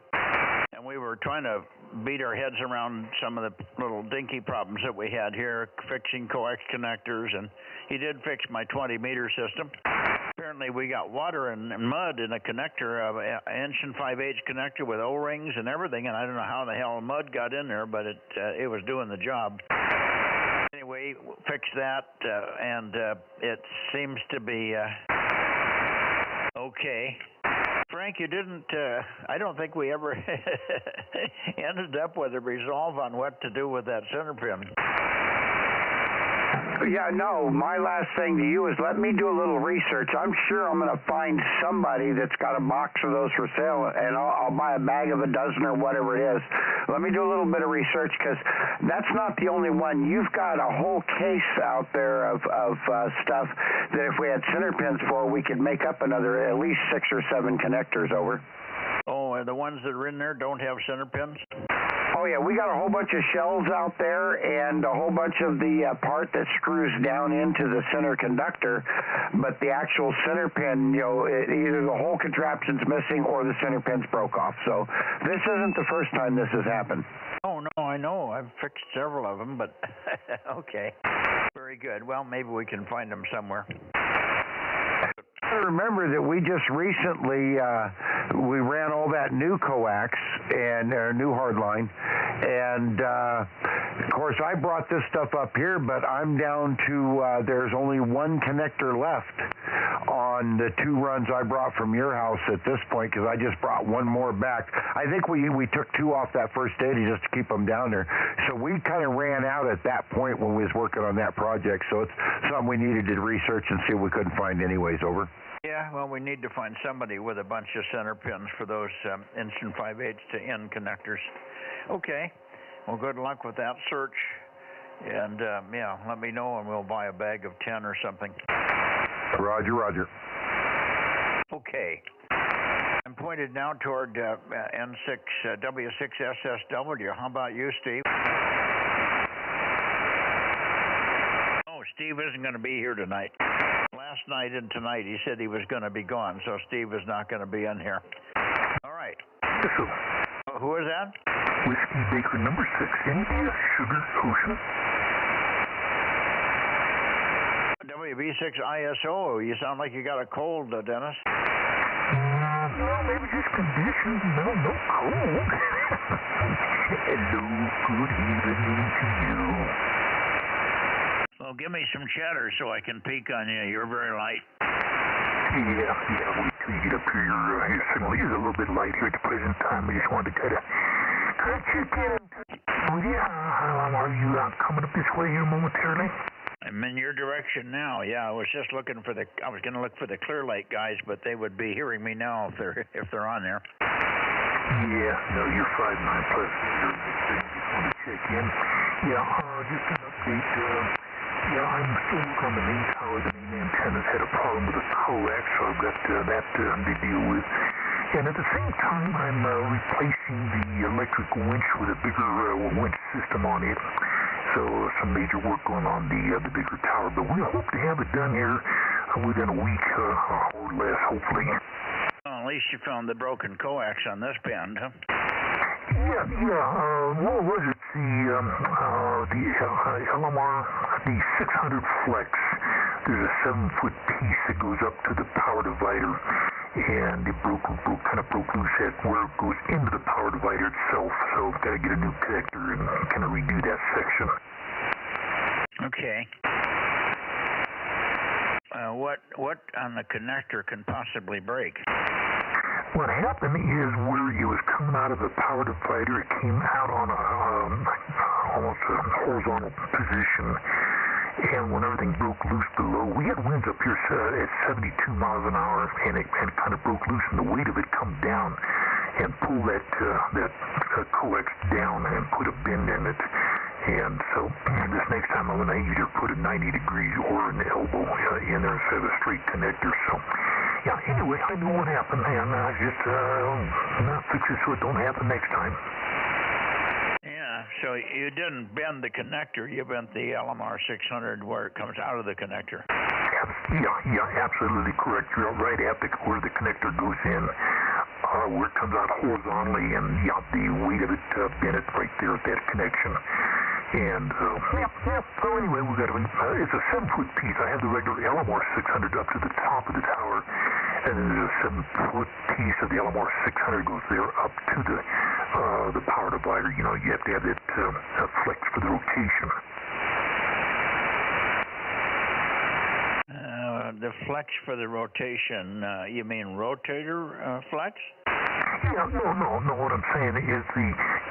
and we were trying to beat our heads around some of the little dinky problems that we had here, fixing coax connectors, and he did fix my 20-meter system. Apparently we got water and mud in a connector, an inch and 5/8 connector with O-rings and everything, and I don't know how the hell mud got in there, but it was doing the job. Anyway, fixed that, and it seems to be okay. Frank, you didn't, I don't think we ever ended up with a resolve on what to do with that center pin. Yeah, no, my last thing to you is let me do a little research. I'm sure I'm going to find somebody that's got a box of those for sale, and I'll buy a bag of a dozen or whatever it is. Let me do a little bit of research, because that's not the only one. You've got a whole case out there of stuff that if we had center pins for, we could make up another at least 6 or 7 connectors over. Oh, the ones that are in there don't have center pins? Oh, yeah, we got a whole bunch of shells out there and a whole bunch of the part that screws down into the center conductor, but the actual center pin, either the whole contraption's missing or the center pin's broke off. So this isn't the first time this has happened. Oh, no, I know. I've fixed several of them, but okay. Very good. Well, maybe we can find them somewhere. Remember that we just recently we ran all that new coax and new hardline, and of course I brought this stuff up here, but I'm down to there's only one connector left on the 2 runs I brought from your house at this point, because I just brought one more back. I think we took 2 off that first day just to keep them down there, so we kind of ran out at that point when we was working on that project. So it's something we needed to research and see if we couldn't find anyways. Over. Yeah, well, we need to find somebody with a bunch of center pins for those inch and 5/8 to end connectors. Okay. Well, good luck with that search. And, yeah, let me know and we'll buy a bag of 10 or something. Roger, roger. Okay. I'm pointed now toward N6, W6SSW. How about you, Steve? Oh, Steve isn't going to be here tonight. Last night and tonight he said he was going to be gone, so Steve is not going to be in here. All right. Who is that? Whiskey Baker number 6, India, Sugar Ocean. WB6ISO, you sound like you got a cold, Dennis. No, maybe just conditions. No cold. Hello, good evening to you. Well, give me some chatter so I can peek on you. You're very light. Yeah, wait till you get up here. Your signal is a little bit light here at the present time. I just wanted to kind of check in. Oh, yeah. Are you coming up this way here momentarily? I'm in your direction now. Yeah, I was just looking for I was going to look for the Clear Lake guys, but they would be hearing me now if they're on there. Yeah, no, you're 5-9 plus. Just want to check in. Yeah, just an update. Yeah, I'm still working on the main tower. The main antenna's had a problem with the coax, so I've got that to deal with. And at the same time, I'm replacing the electric winch with a bigger winch system on it. So some major work going on the bigger tower. But we hope to have it done here within a week or less, hopefully. Well, at least you found the broken coax on this band, huh? Yeah. What was it? The LMR, the 600 flex. There's a 7-foot piece that goes up to the power divider, and it kind of broke loose at where it goes into the power divider itself. So I've got to get a new connector and kind of redo that section. Okay. What on the connector can possibly break? What happened is where it was coming out of the power divider, it came out on almost a horizontal position. And when everything broke loose below, we had winds up here at 72 miles an hour, and it kind of broke loose, and the weight of it come down and pull that coax down and put a bend in it. And so this next time I'm going to either put a 90 degrees or an elbow in there instead of a straight connector. So, yeah, anyway, I know what happened, and I just fix it so it don't happen next time. Yeah, so you didn't bend the connector, you bent the LMR 600 where it comes out of the connector. Yeah, absolutely correct. You're right at where the connector goes in, where it comes out horizontally, and yeah, the weight of it bent it right there at that connection. And so anyway, we got it's a 7-foot piece. I have the regular LMR 600 up to the top of the tower, and then there's a 7-foot piece of the LMR 600 goes there up to the power divider. You know, you have to have that flex for the rotation. The flex for the rotation, you mean rotator flex? Yeah, no. What I'm saying is the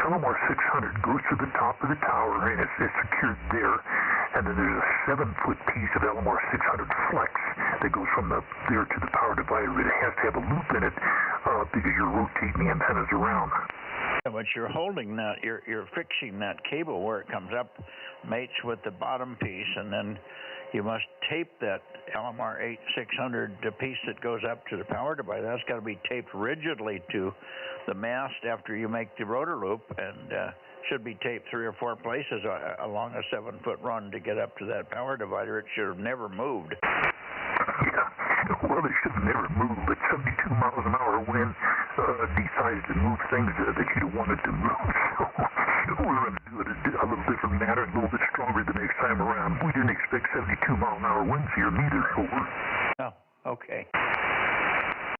LMR 600 goes to the top of the tower, and it's secured there. And then there's a 7-foot piece of LMR 600 flex that goes from there to the power divider. It has to have a loop in it because you're rotating the antennas around. But you're holding that, you're fixing that cable where it comes up, mates with the bottom piece, and then you must tape that LMR 600, the piece that goes up to the power divider. That's got to be taped rigidly to the mast after you make the rotor loop, and should be taped 3 or 4 places along a 7-foot run to get up to that power divider. It should have never moved. Yeah, well, it should have never moved, but 72 miles an hour wind decided to move things that you'd wanted to move. So we're going to do it a little different manner, a little bit stronger the next time around. We didn't expect 72-mile-an-hour winds here neither. Over. Oh, okay.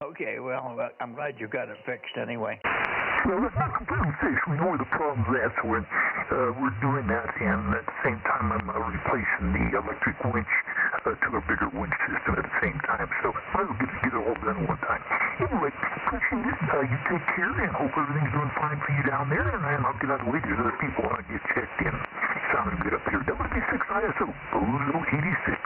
Okay, well, I'm glad you got it fixed anyway. Well, it's not completely fixed. We know where the problem's at, so we're doing that, and at the same time, I'm replacing the electric winch to a bigger winch system at the same time. So I'll get it all done at one time. Anyway, appreciate it. You take care, and hope everything's doing fine for you down there, and I'll get out of the way. There's other people want to get checked in. Sounding good up here. WB6 ISO, Bozo 86.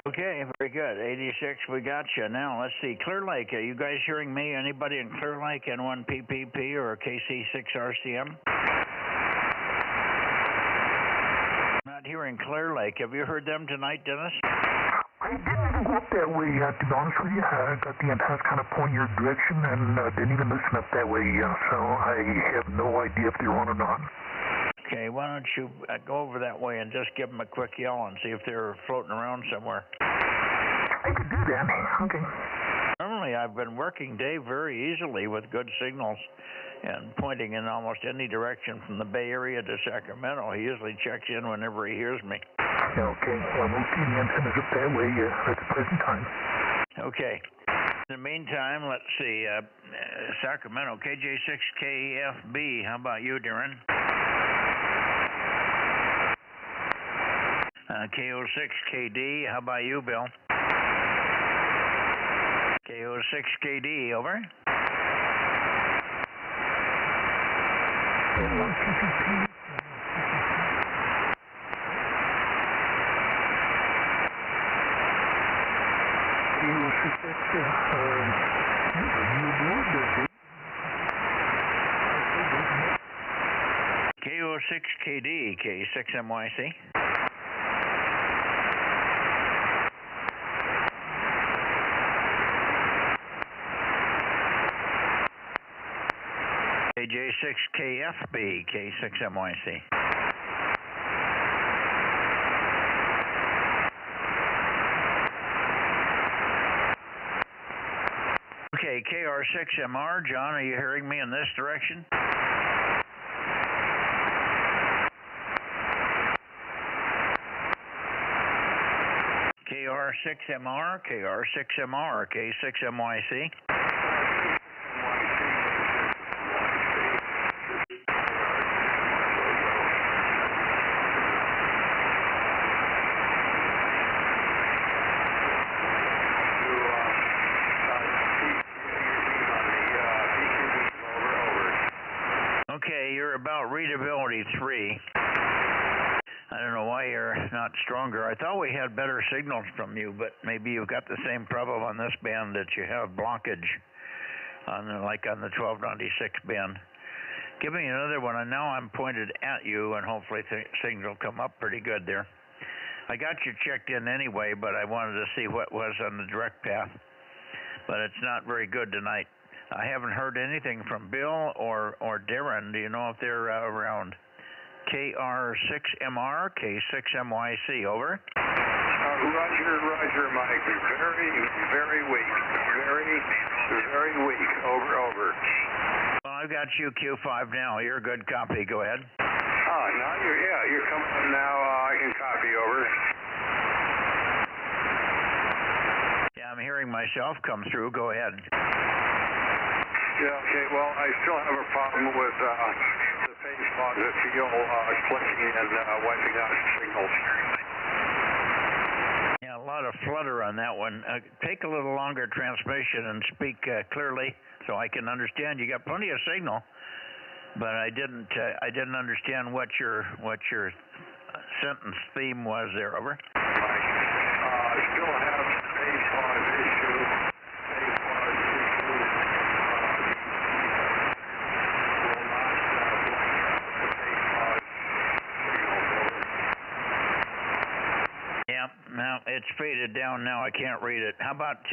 Okay, very good. 86, we got you. Now, let's see. Clear Lake, are you guys hearing me? Anybody in Clear Lake, N1PPP or KC6RCM? Not hearing Clear Lake. Have you heard them tonight, Dennis? I didn't even go up that way, to be honest with you. I got the antennas kind of pointing your direction and didn't even listen up that way, so I have no idea if they're on or not. Okay, why don't you go over that way and just give them a quick yell and see if they're floating around somewhere. I could do that. Okay. Normally, I've been working Dave very easily with good signals and pointing in almost any direction from the Bay Area to Sacramento. He usually checks in whenever he hears me. Okay, well, we'll see the antennas up that way at the present time. Okay. In the meantime, let's see. Sacramento, KJ6KFB. How about you, Darren? KO6KD, how about you, Bill? KO6KD, over. KO6KD, K6MYC. KJ6KFB, K6MYC. Okay, KR6MR, John, are you hearing me in this direction? KR6MR, KR6MR, K6MYC. Okay, you're about readability 3. I don't know why you're not stronger. I thought we had better signals from you, but maybe you've got the same problem on this band that you have blockage like on the 1296 band. Give me another one, and now I'm pointed at you, and hopefully things will come up pretty good there. I got you checked in anyway, but I wanted to see what was on the direct path. But it's not very good tonight. I haven't heard anything from Bill or Darren. Do you know if they're around? KR6MR, K6MYC, over. Roger, Mike. Very weak. Very weak. Over. Well, I've got you Q5 now. You're a good copy. Go ahead. Now you're coming in now. I can copy, over. Yeah, I'm hearing myself come through. Go ahead. Yeah, okay. Well, I still have a problem with the phase positive field clicking and wiping out signals. Yeah, a lot of flutter on that one. Take a little longer transmission and speak clearly so I can understand. You got plenty of signal, but I didn't understand what your sentence theme was there. Over. I still have the phase pause issue. Now, it's faded down now. I can't read it. How about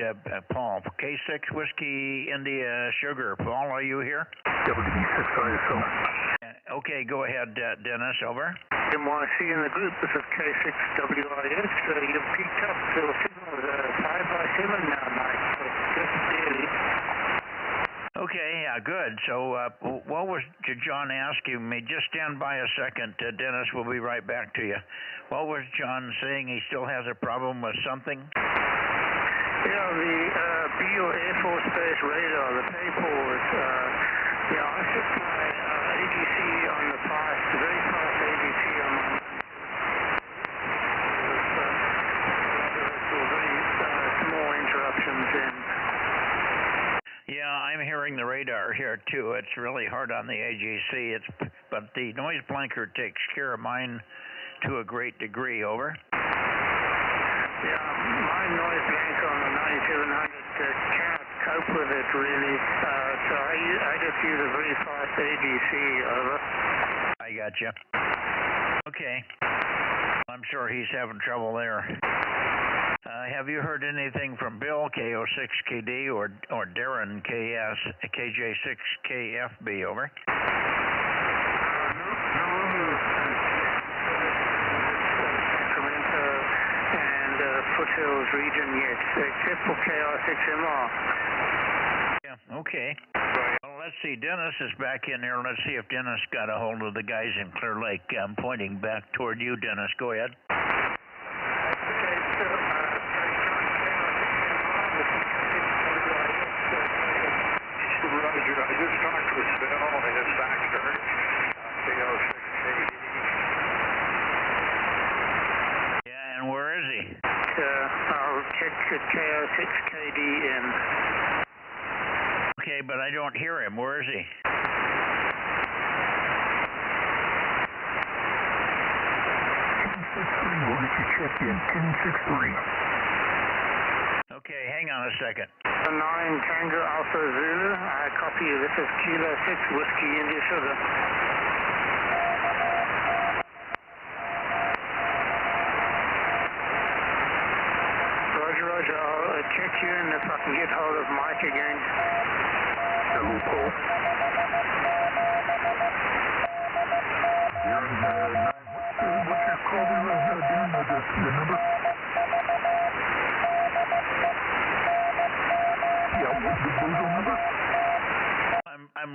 Paul? K6 Whiskey India Sugar. Paul, are you here? WD6 ISO. Okay, go ahead, Dennis. Over. MYC in the group. This is K6WIS. You've picked up the signal 5x7 now, Mike. Just barely. Okay, yeah, good. So did John ask you? May just stand by a second. Dennis will be right back to you. What was John saying? He still has a problem with something? Yeah, the Beale Air Force Base radar, the pay-forward. I set my AGC on the fast, very fast AGC on my very small interruptions in. Yeah, I'm hearing the radar here too. It's really hard on the AGC. But the noise blanker takes care of mine to a great degree. Over. Yeah, my noise blanker on the 9700 cannot cope with it really. So I just use a very fast AGC. Over. I got you. Okay. I'm sure he's having trouble there. Have you heard anything from Bill, KO6KD, or Darren, KJ6KFB, over? Sacramento and Foothills region, yes, except for KR6MR. Yeah, okay. Well, let's see. Dennis is back in there. Let's see if Dennis got a hold of the guys in Clear Lake. I'm pointing back toward you, Dennis. Go ahead. Roger, I just talked with Bill and his factor, KO6KD. Yeah, and where is he? I'll check the KO6KD in. Okay, but I don't hear him. Where is he? 1063, we'll get you checked in. 1063. Okay, hang on a second. 9 Tango Alpha Zulu, I copy you. This is Kilo 6 Whiskey India Sugar. Roger, I'll check you in if I can get hold of Mike again. Hello, Paul. You're in 9. What's your call there, Darren? The number? I'm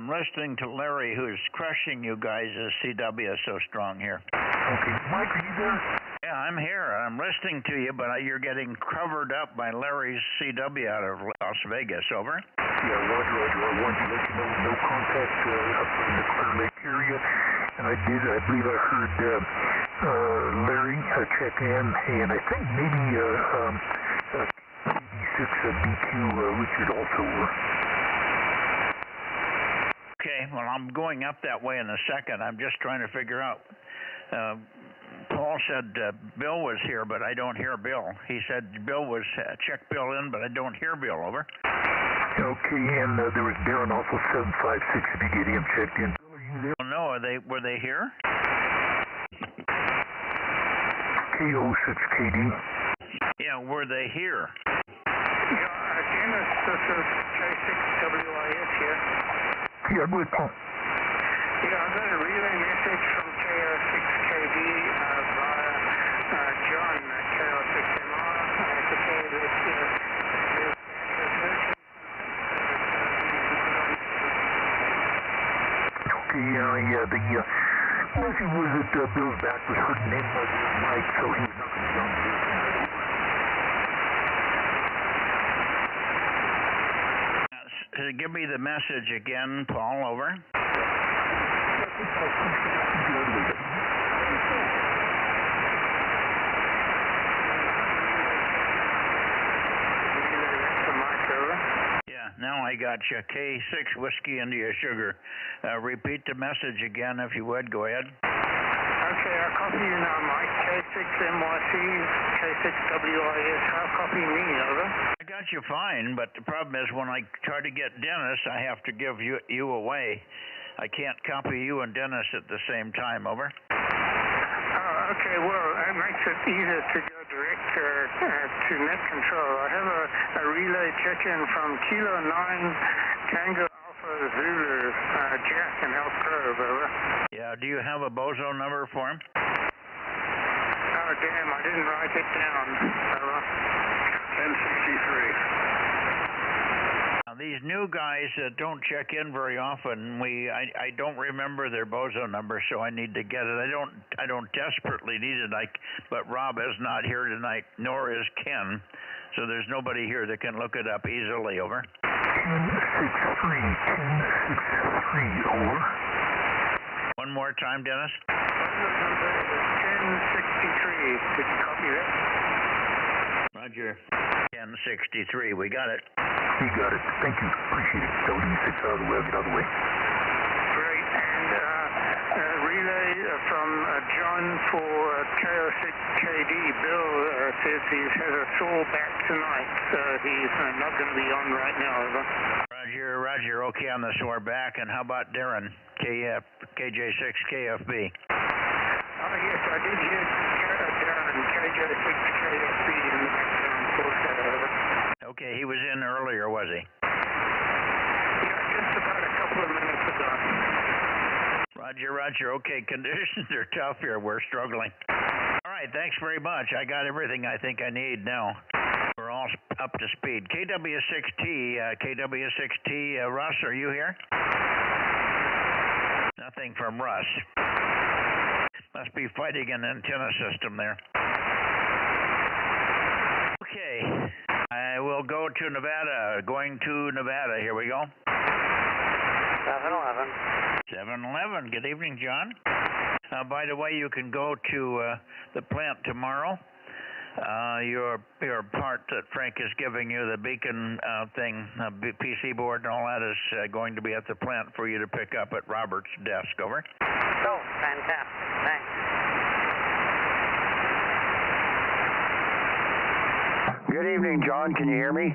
listening to Larry, who's crushing you guys as CW is so strong here. Okay, Mike, are you there? Yeah, I'm here. I'm listening to you, but you're getting covered up by Larry's CW out of Las Vegas. Over. Yeah, Roger. I wanted to let you know no contact up in the Clear Lake area, and I believe I heard Larry check in, and I think maybe BQ Richard also. Okay, well, I'm going up that way in a second. I'm just trying to figure out. Paul said Bill was here, but I don't hear Bill. He said Bill was check Bill in, but I don't hear Bill. Over. Okay, and there was Darren also 756 if you get him checked in. Bill, are you there? Oh, no, were they here? KO6KD. Yeah, were they here? Yeah, Dennis, this is K6WIS here. Yeah, go ahead, Paul. Yeah, I got a relay message from KO6KD via John at KO6MR to say that Okay, yeah, the issue was that Bill's back was hurting him, Mike, so he was not going to jump in. Give me the message again, Paul, over. Yeah, now I got you. K6 Whiskey India Sugar. Repeat the message again if you would. Go ahead. Okay, I'll copy you now, Mike. K6MYC, K6WIS. How copy me, over? I got you fine, but the problem is when I try to get Dennis, I have to give you away. I can't copy you and Dennis at the same time, over. Okay, well, that makes it easier to go direct to net control. I have a relay check-in from Kilo 9 Tango Alpha Zulu, Jack and Elk Grove, over. Yeah, do you have a Bozo number for him? Oh, damn, I didn't write it down, over. 1063. Now, these new guys that don't check in very often, I don't remember their Bozo number, so I need to get it. I don't desperately need it, but Rob is not here tonight, nor is Ken, so there's nobody here that can look it up easily, over. 1063, over. One more time, Dennis. Bozo number is 1063. Did you copy that? Roger. 1063, we got it. You got it. Thank you. Appreciate it. W6 out of the way. Get out of the way. Great. And relay from John for KO6KD. Bill says he's had a sore back tonight, so he's not going to be on right now, over. Roger. Okay on the sore back. And how about Darren, KJ6KFB? Oh, yes, I did hear Darren, KJ6KFB in the background for that, over. Okay, he was in earlier, was he? Yeah, just about a couple of minutes ago. Roger. Okay, conditions are tough here. We're struggling. All right, thanks very much. I got everything I think I need now. We're all up to speed. KW6T, Russ, are you here? Nothing from Russ. Must be fighting an antenna system there. Okay. I will go to Nevada. Going to Nevada. Here we go. 711. 711. Good evening, John. By the way, you can go to the plant tomorrow. Your part that Frank is giving you, the beacon thing, PC board and all that is going to be at the plant for you to pick up at Robert's desk. Over. Oh, fantastic. Thanks. Good evening, John. Can you hear me?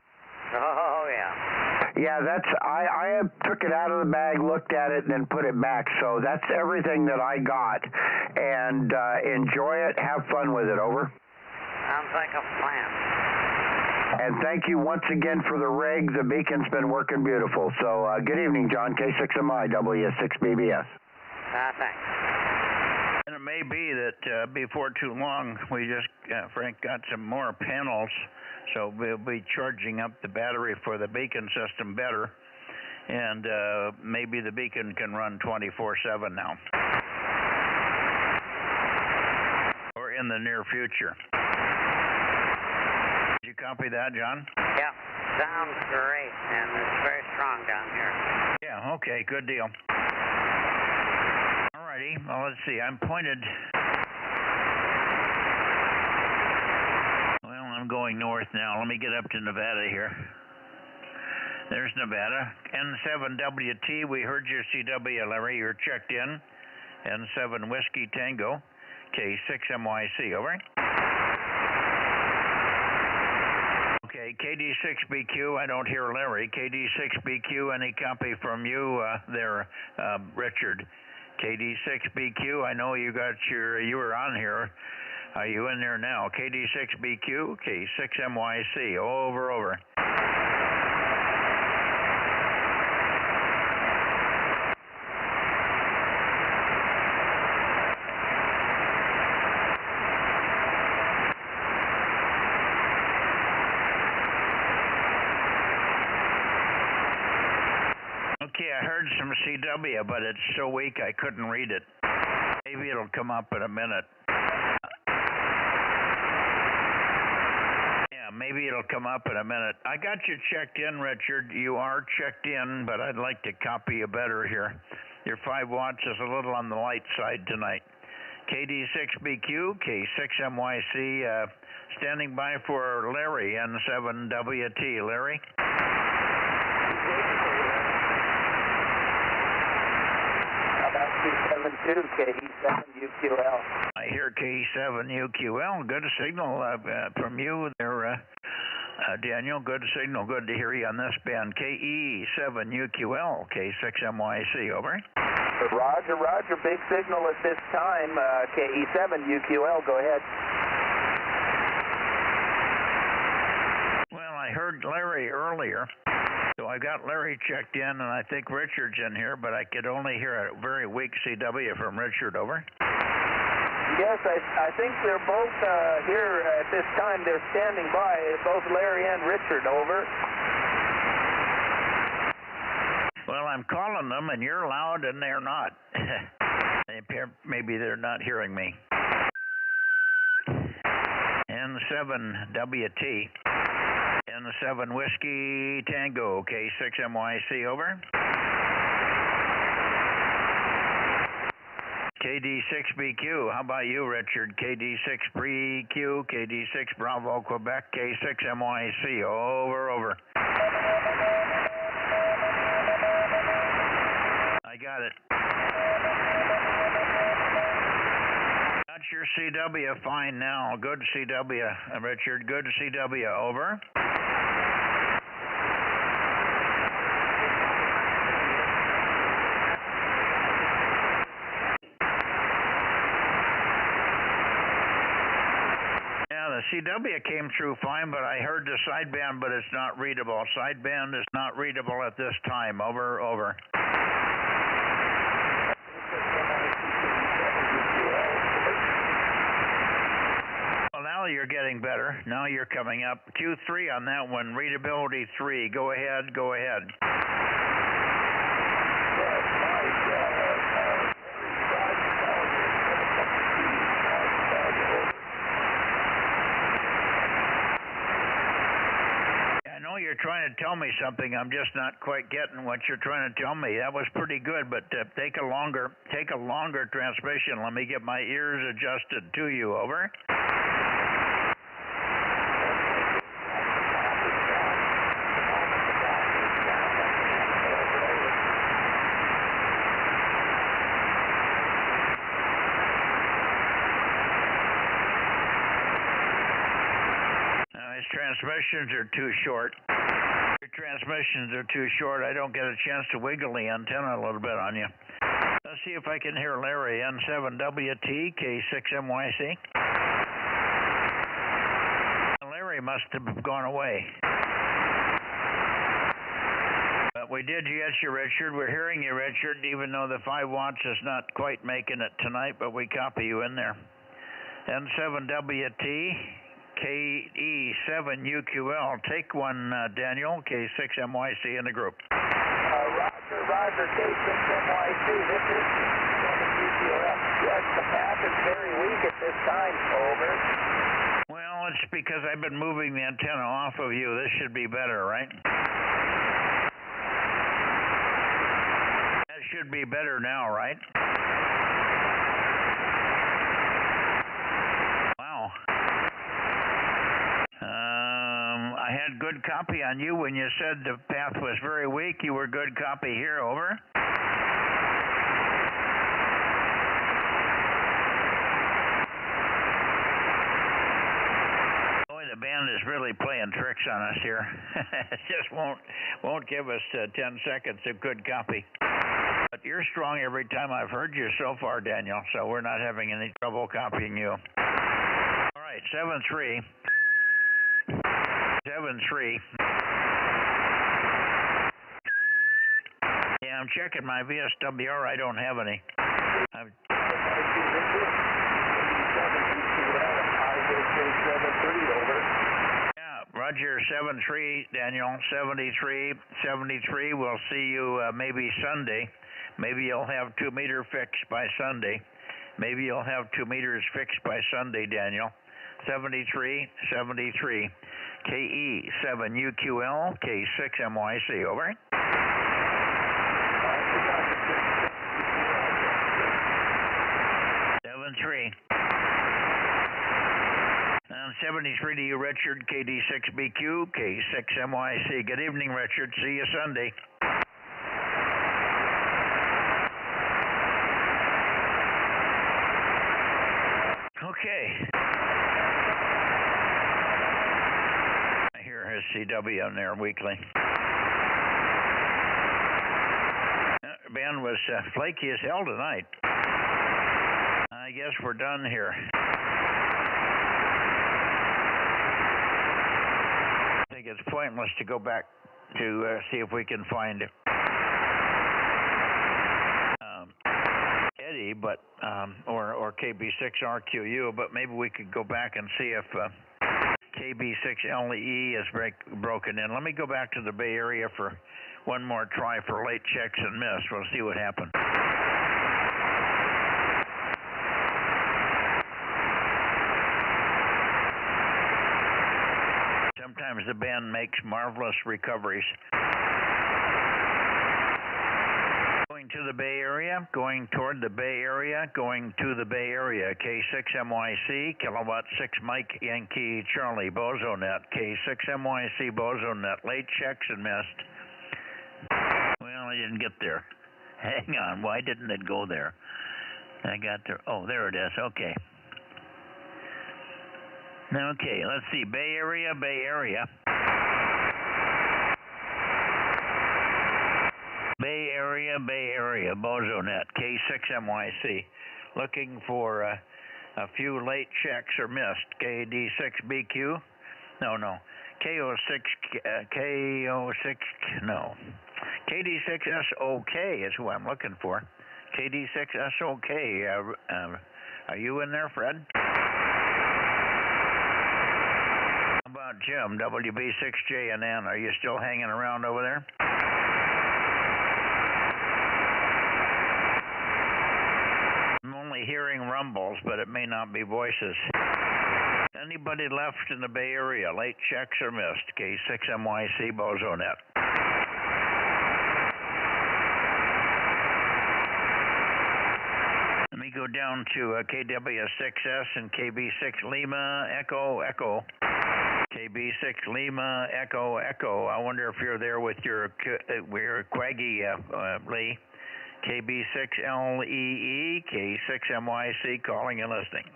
Oh, yeah. Yeah, I took it out of the bag, looked at it, and then put it back. So that's everything that I got. And enjoy it. Have fun with it. Over. Sounds like a plan. And thank you once again for the rig. The beacon's been working beautiful. So good evening, John. K6MI, WS6BBS. Thanks. And it may be that before too long, we just, Frank, got some more panels, so we'll be charging up the battery for the beacon system better, and maybe the beacon can run 24/7 now, or in the near future. Did you copy that, John? Yeah, sounds great, and it's very strong down here. Yeah, okay, good deal. Alrighty, well, let's see, I'm pointed. Well, I'm going north now. Let me get up to Nevada here. There's Nevada. N7WT, we heard your CW, Larry. You're checked in. N7 Whiskey Tango, K6MYC, over. Okay, KD6BQ, I don't hear Larry. KD6BQ, any copy from you there, Richard? KD6BQ, I know you were on here. Are you in there now? KD6BQ, K6MYC, over. Okay, I heard some CW, but it's so weak I couldn't read it. Maybe it'll come up in a minute. Yeah, maybe it'll come up in a minute. I got you checked in, Richard. You are checked in, but I'd like to copy you better here. Your 5 watts is a little on the light side tonight. KD6BQ, K6MYC, standing by for Larry, N7WT. Larry? K72, KD7UQL. I hear K7UQL. Good signal from you there, Daniel. Good signal. Good to hear you on this band. KE7UQL, K6MYC. Over. Roger, roger. Big signal at this time. KE7UQL. Go ahead. Well, I heard Larry earlier. So I got Larry checked in, and I think Richard's in here, but I could only hear a very weak CW from Richard. Over. Yes, I think they're both here at this time. They're standing by, both Larry and Richard. Over. Well, I'm calling them, and you're loud, and they're not. Maybe they're not hearing me. N7WT. N7 Whiskey Tango, K6MYC, over. KD6BQ, how about you, Richard? KD6BQ, KD6 Bravo, Quebec, K6MYC, over, over. I got it. That's your CW, fine now. Good CW, Richard, good CW, over. The CW came through fine, but I heard the sideband, but it's not readable. Sideband is not readable at this time. Over, over. Well, now you're getting better. Now you're coming up. Q3 on that one. Readability 3. Go ahead, go ahead. You're trying to tell me something. I'm just not quite getting what you're trying to tell me. That was pretty good, but take a longer transmission. Let me get my ears adjusted to you. Over. Transmissions are too short. Your transmissions are too short. I don't get a chance to wiggle the antenna a little bit on you. Let's see if I can hear Larry, N7WT, K6MYC. Larry must have gone away. But we did get you, Richard. We're hearing you, Richard, even though the 5 watts is not quite making it tonight, but we copy you in there. N7WT. KE7UQL. Take one, Daniel. K6MYC in the group. Roger, roger. K6MYC. This is 7UQL. Yes, the path is very weak at this time. Over. Well, it's because I've been moving the antenna off of you. This should be better, right? That should be better now, right? Wow. I had good copy on you when you said the path was very weak. You were good copy here. Over. Boy, the band is really playing tricks on us here. It just won't give us 10 seconds of good copy. But you're strong every time I've heard you so far, Daniel, so we're not having any trouble copying you. All right, 7-3. 7-3. Yeah, I'm checking my VSWR. I don't have any. Yeah, Roger, 7-3, Daniel, 73. We'll see you maybe Sunday. Maybe you'll have 2 meter fixed by Sunday. Maybe you'll have 2 meters fixed by Sunday, Daniel. 73. KE7UQL, K6MYC, over. And 73 to you, Richard, KD6BQ, K6MYC. Good evening, Richard. See you Sunday. Okay. I hear his CW on there weekly. Ben was flaky as hell tonight. I guess we're done here. I think it's pointless to go back to see if we can find Eddie, but or KB6RQU, but maybe we could go back and see if KB6LE is broken in. Let me go back to the Bay Area for one more try for late checks and missed. We'll see what happens. Sometimes the band makes marvelous recoveries. Going to the Bay Area, going toward the Bay Area, going to the Bay Area. K6MYC, kilowatt 6 Mike Yankee Charlie, Bozo Net. K6MYC, Bozo Net. Late checks and missed. Well, I didn't get there. Hang on, why didn't it go there? I got there. Oh, there it is. Okay. Okay, let's see. Bay Area. Bay Area, Bozo Net, K6MYC. Looking for a few late checks or missed. KD6BQ? No. no. KD6SOK is who I'm looking for. KD6SOK. Are you in there, Fred? How about Jim, WB6JNN? Are you still hanging around over there? I'm only hearing rumbles, but it may not be voices. Anybody left in the Bay Area? Late checks or missed? K6MYC, Bozo Net. Let me go down to KW6S and KB6 Lima Echo. KB6 Lima Echo. I wonder if you're there with your Quaggy Lee. KB6LEE, K6MYC, calling and listening.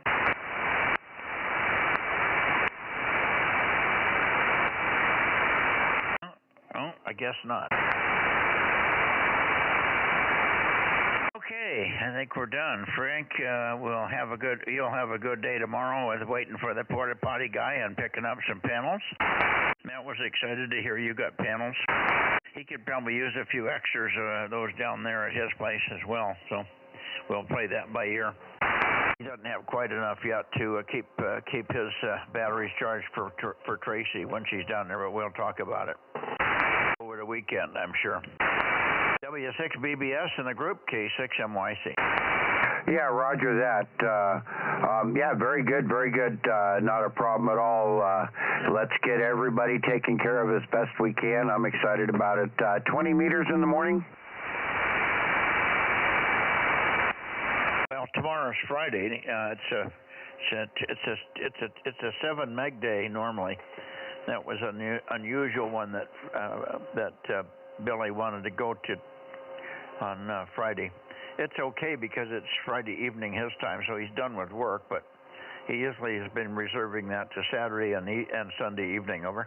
Oh, I guess not. Okay, I think we're done. Frank, you'll have a good day tomorrow with waiting for the porta potty guy and picking up some panels. Matt was excited to hear you got panels. He could probably use a few extras, those down there at his place as well. So we'll play that by ear. He doesn't have quite enough yet to keep his batteries charged for Tracy when she's down there, but we'll talk about it over the weekend, I'm sure. W6BBS in the group, K6MYC. Yeah, roger that. Yeah, very good. Not a problem at all. Let's get everybody taken care of as best we can. I'm excited about it. 20 meters in the morning? Well, tomorrow's Friday. It's a 7 meg day normally. That was an unusual one that Billy wanted to go to on Friday. It's okay because it's Friday evening his time, so he's done with work, but he usually has been reserving that to Saturday and Sunday evening, over.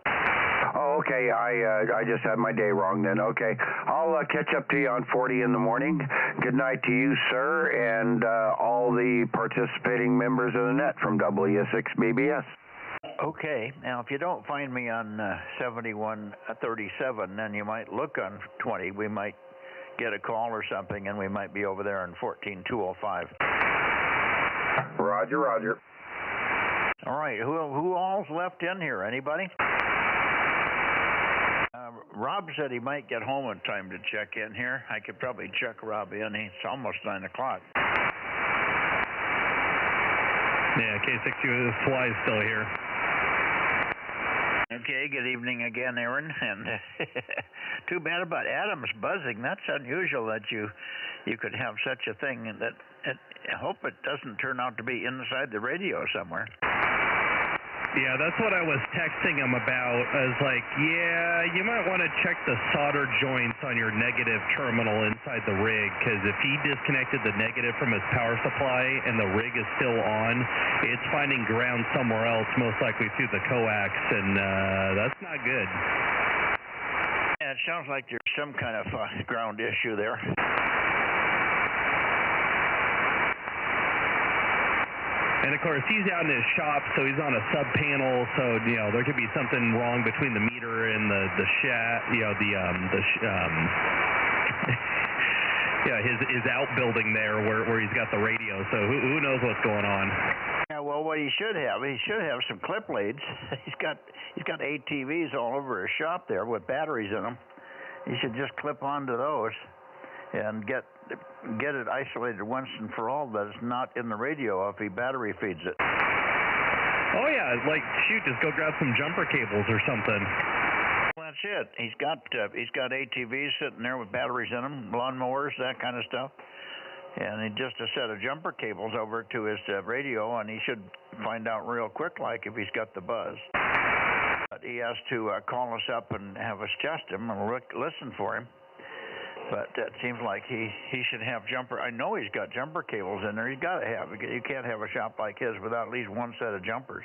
Oh, okay. I just had my day wrong then. Okay. I'll catch up to you on 40 in the morning. Good night to you, sir, and all the participating members of the net from W6BBS. Okay. Now, if you don't find me on 7137, then you might look on 20. We might get a call or something, and we might be over there on 14205. Roger. All right. Who all's left in here? Anybody? Rob said he might get home in time to check in here. I could probably check Rob in. It's almost 9 o'clock. Yeah, K6USY is still here. Okay, good evening again, Aaron. And too bad about Adam's buzzing. That's unusual that you could have such a thing. And that I hope it doesn't turn out to be inside the radio somewhere. Yeah, that's what I was texting him about. I was like, yeah, you might want to check the solder joints on your negative terminal inside the rig, because if he disconnected the negative from his power supply and the rig is still on, it's finding ground somewhere else, most likely through the coax, and that's not good. Yeah, it sounds like there's some kind of ground issue there. And, of course, he's out in his shop, so he's on a sub-panel, so, you know, there could be something wrong between the meter and the shaft, you know, yeah, his outbuilding there where he's got the radio, so who knows what's going on. Yeah, well, what he should have some clip leads. He's got ATVs all over his shop there with batteries in them. He should just clip onto those and get it isolated once and for all that it's not in the radio if he battery feeds it. Oh yeah, like shoot, just go grab some jumper cables or something. Well, that's it. He's got ATVs sitting there with batteries in them, lawnmowers, that kind of stuff, and just a set of jumper cables over to his radio, and he should find out real quick, like if he's got the buzz. But he has to call us up and have us test him and listen for him. But it seems like he should have jumper. I know he's got jumper cables in there. He's got to have. You can't have a shop like his without at least one set of jumpers.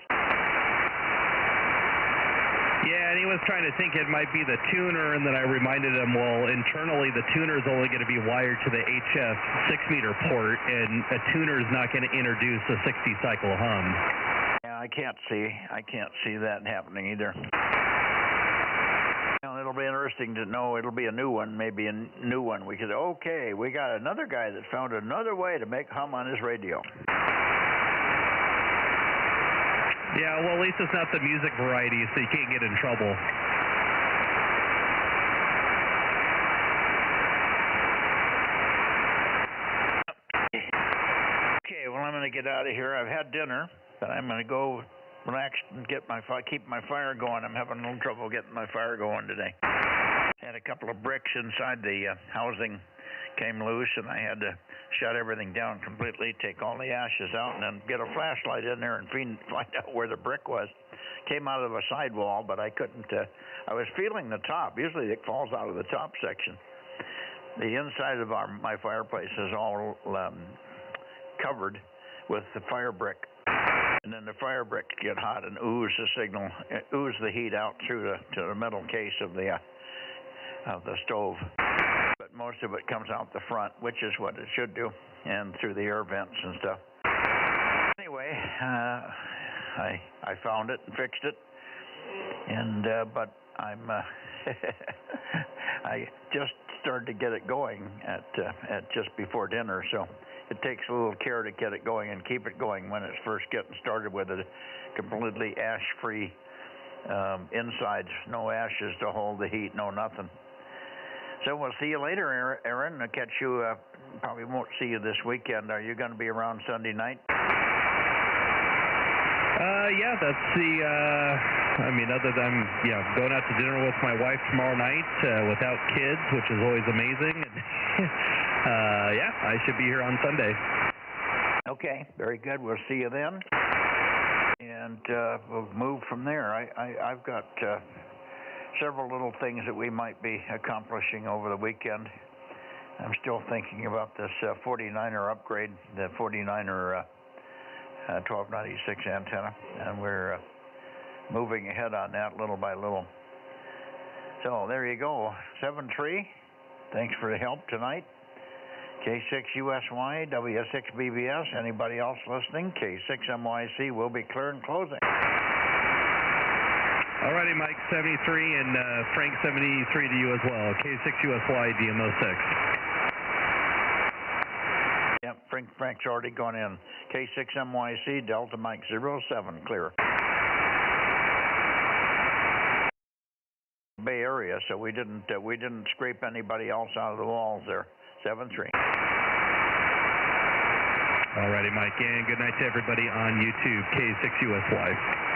Yeah, and he was trying to think it might be the tuner, and then I reminded him, well, internally the tuner is only going to be wired to the HF 6-meter port, and a tuner is not going to introduce a 60-cycle hum. Yeah, I can't see that happening either. It'll be interesting to know. It'll be a new one, maybe a new one. We could, okay, we got another guy that found another way to make hum on his radio. Yeah, well, at least it's not the music variety, so you can't get in trouble. Okay, well, I'm going to get out of here. I've had dinner, but I'm going to go relax and keep my fire going. I'm having a little trouble getting my fire going today. Had a couple of bricks inside the housing came loose, and I had to shut everything down completely, take all the ashes out, and then get a flashlight in there and find out where the brick was. Came out of a sidewall, but I couldn't. I was feeling the top. Usually it falls out of the top section. The inside of my fireplace is all covered with the fire brick. And then the fire bricks get hot and ooze the heat out through to the metal case of the stove. But most of it comes out the front, which is what it should do, and through the air vents and stuff. Anyway, I found it and fixed it, and but I'm I just started to get it going at just before dinner, so. It takes a little care to get it going and keep it going when it's first getting started with a completely ash-free inside, no ashes to hold the heat, no nothing. So we'll see you later, Aaron. I'll catch you, probably won't see you this weekend. Are you going to be around Sunday night? Yeah, that's other than, going out to dinner with my wife tomorrow night without kids, which is always amazing. Yeah, I should be here on Sunday. Okay, very good. We'll see you then. And we'll move from there. I've got several little things that we might be accomplishing over the weekend. I'm still thinking about this 49er upgrade, the 49er 1296 antenna, and we're moving ahead on that little by little. So there you go, 7-3. Thanks for the help tonight. K6USY, W6BBS. Anybody else listening? K6MYC will be clear and closing. Alrighty, Mike 73 and Frank 73 to you as well. K6USY, DMO6. Yep, Frank's already gone in. K6MYC, Delta Mike 07, clear. Bay Area. area, so we didn't scrape anybody else out of the walls there. 7-3. Alrighty, Mike, and good night to everybody on YouTube, K6US Live.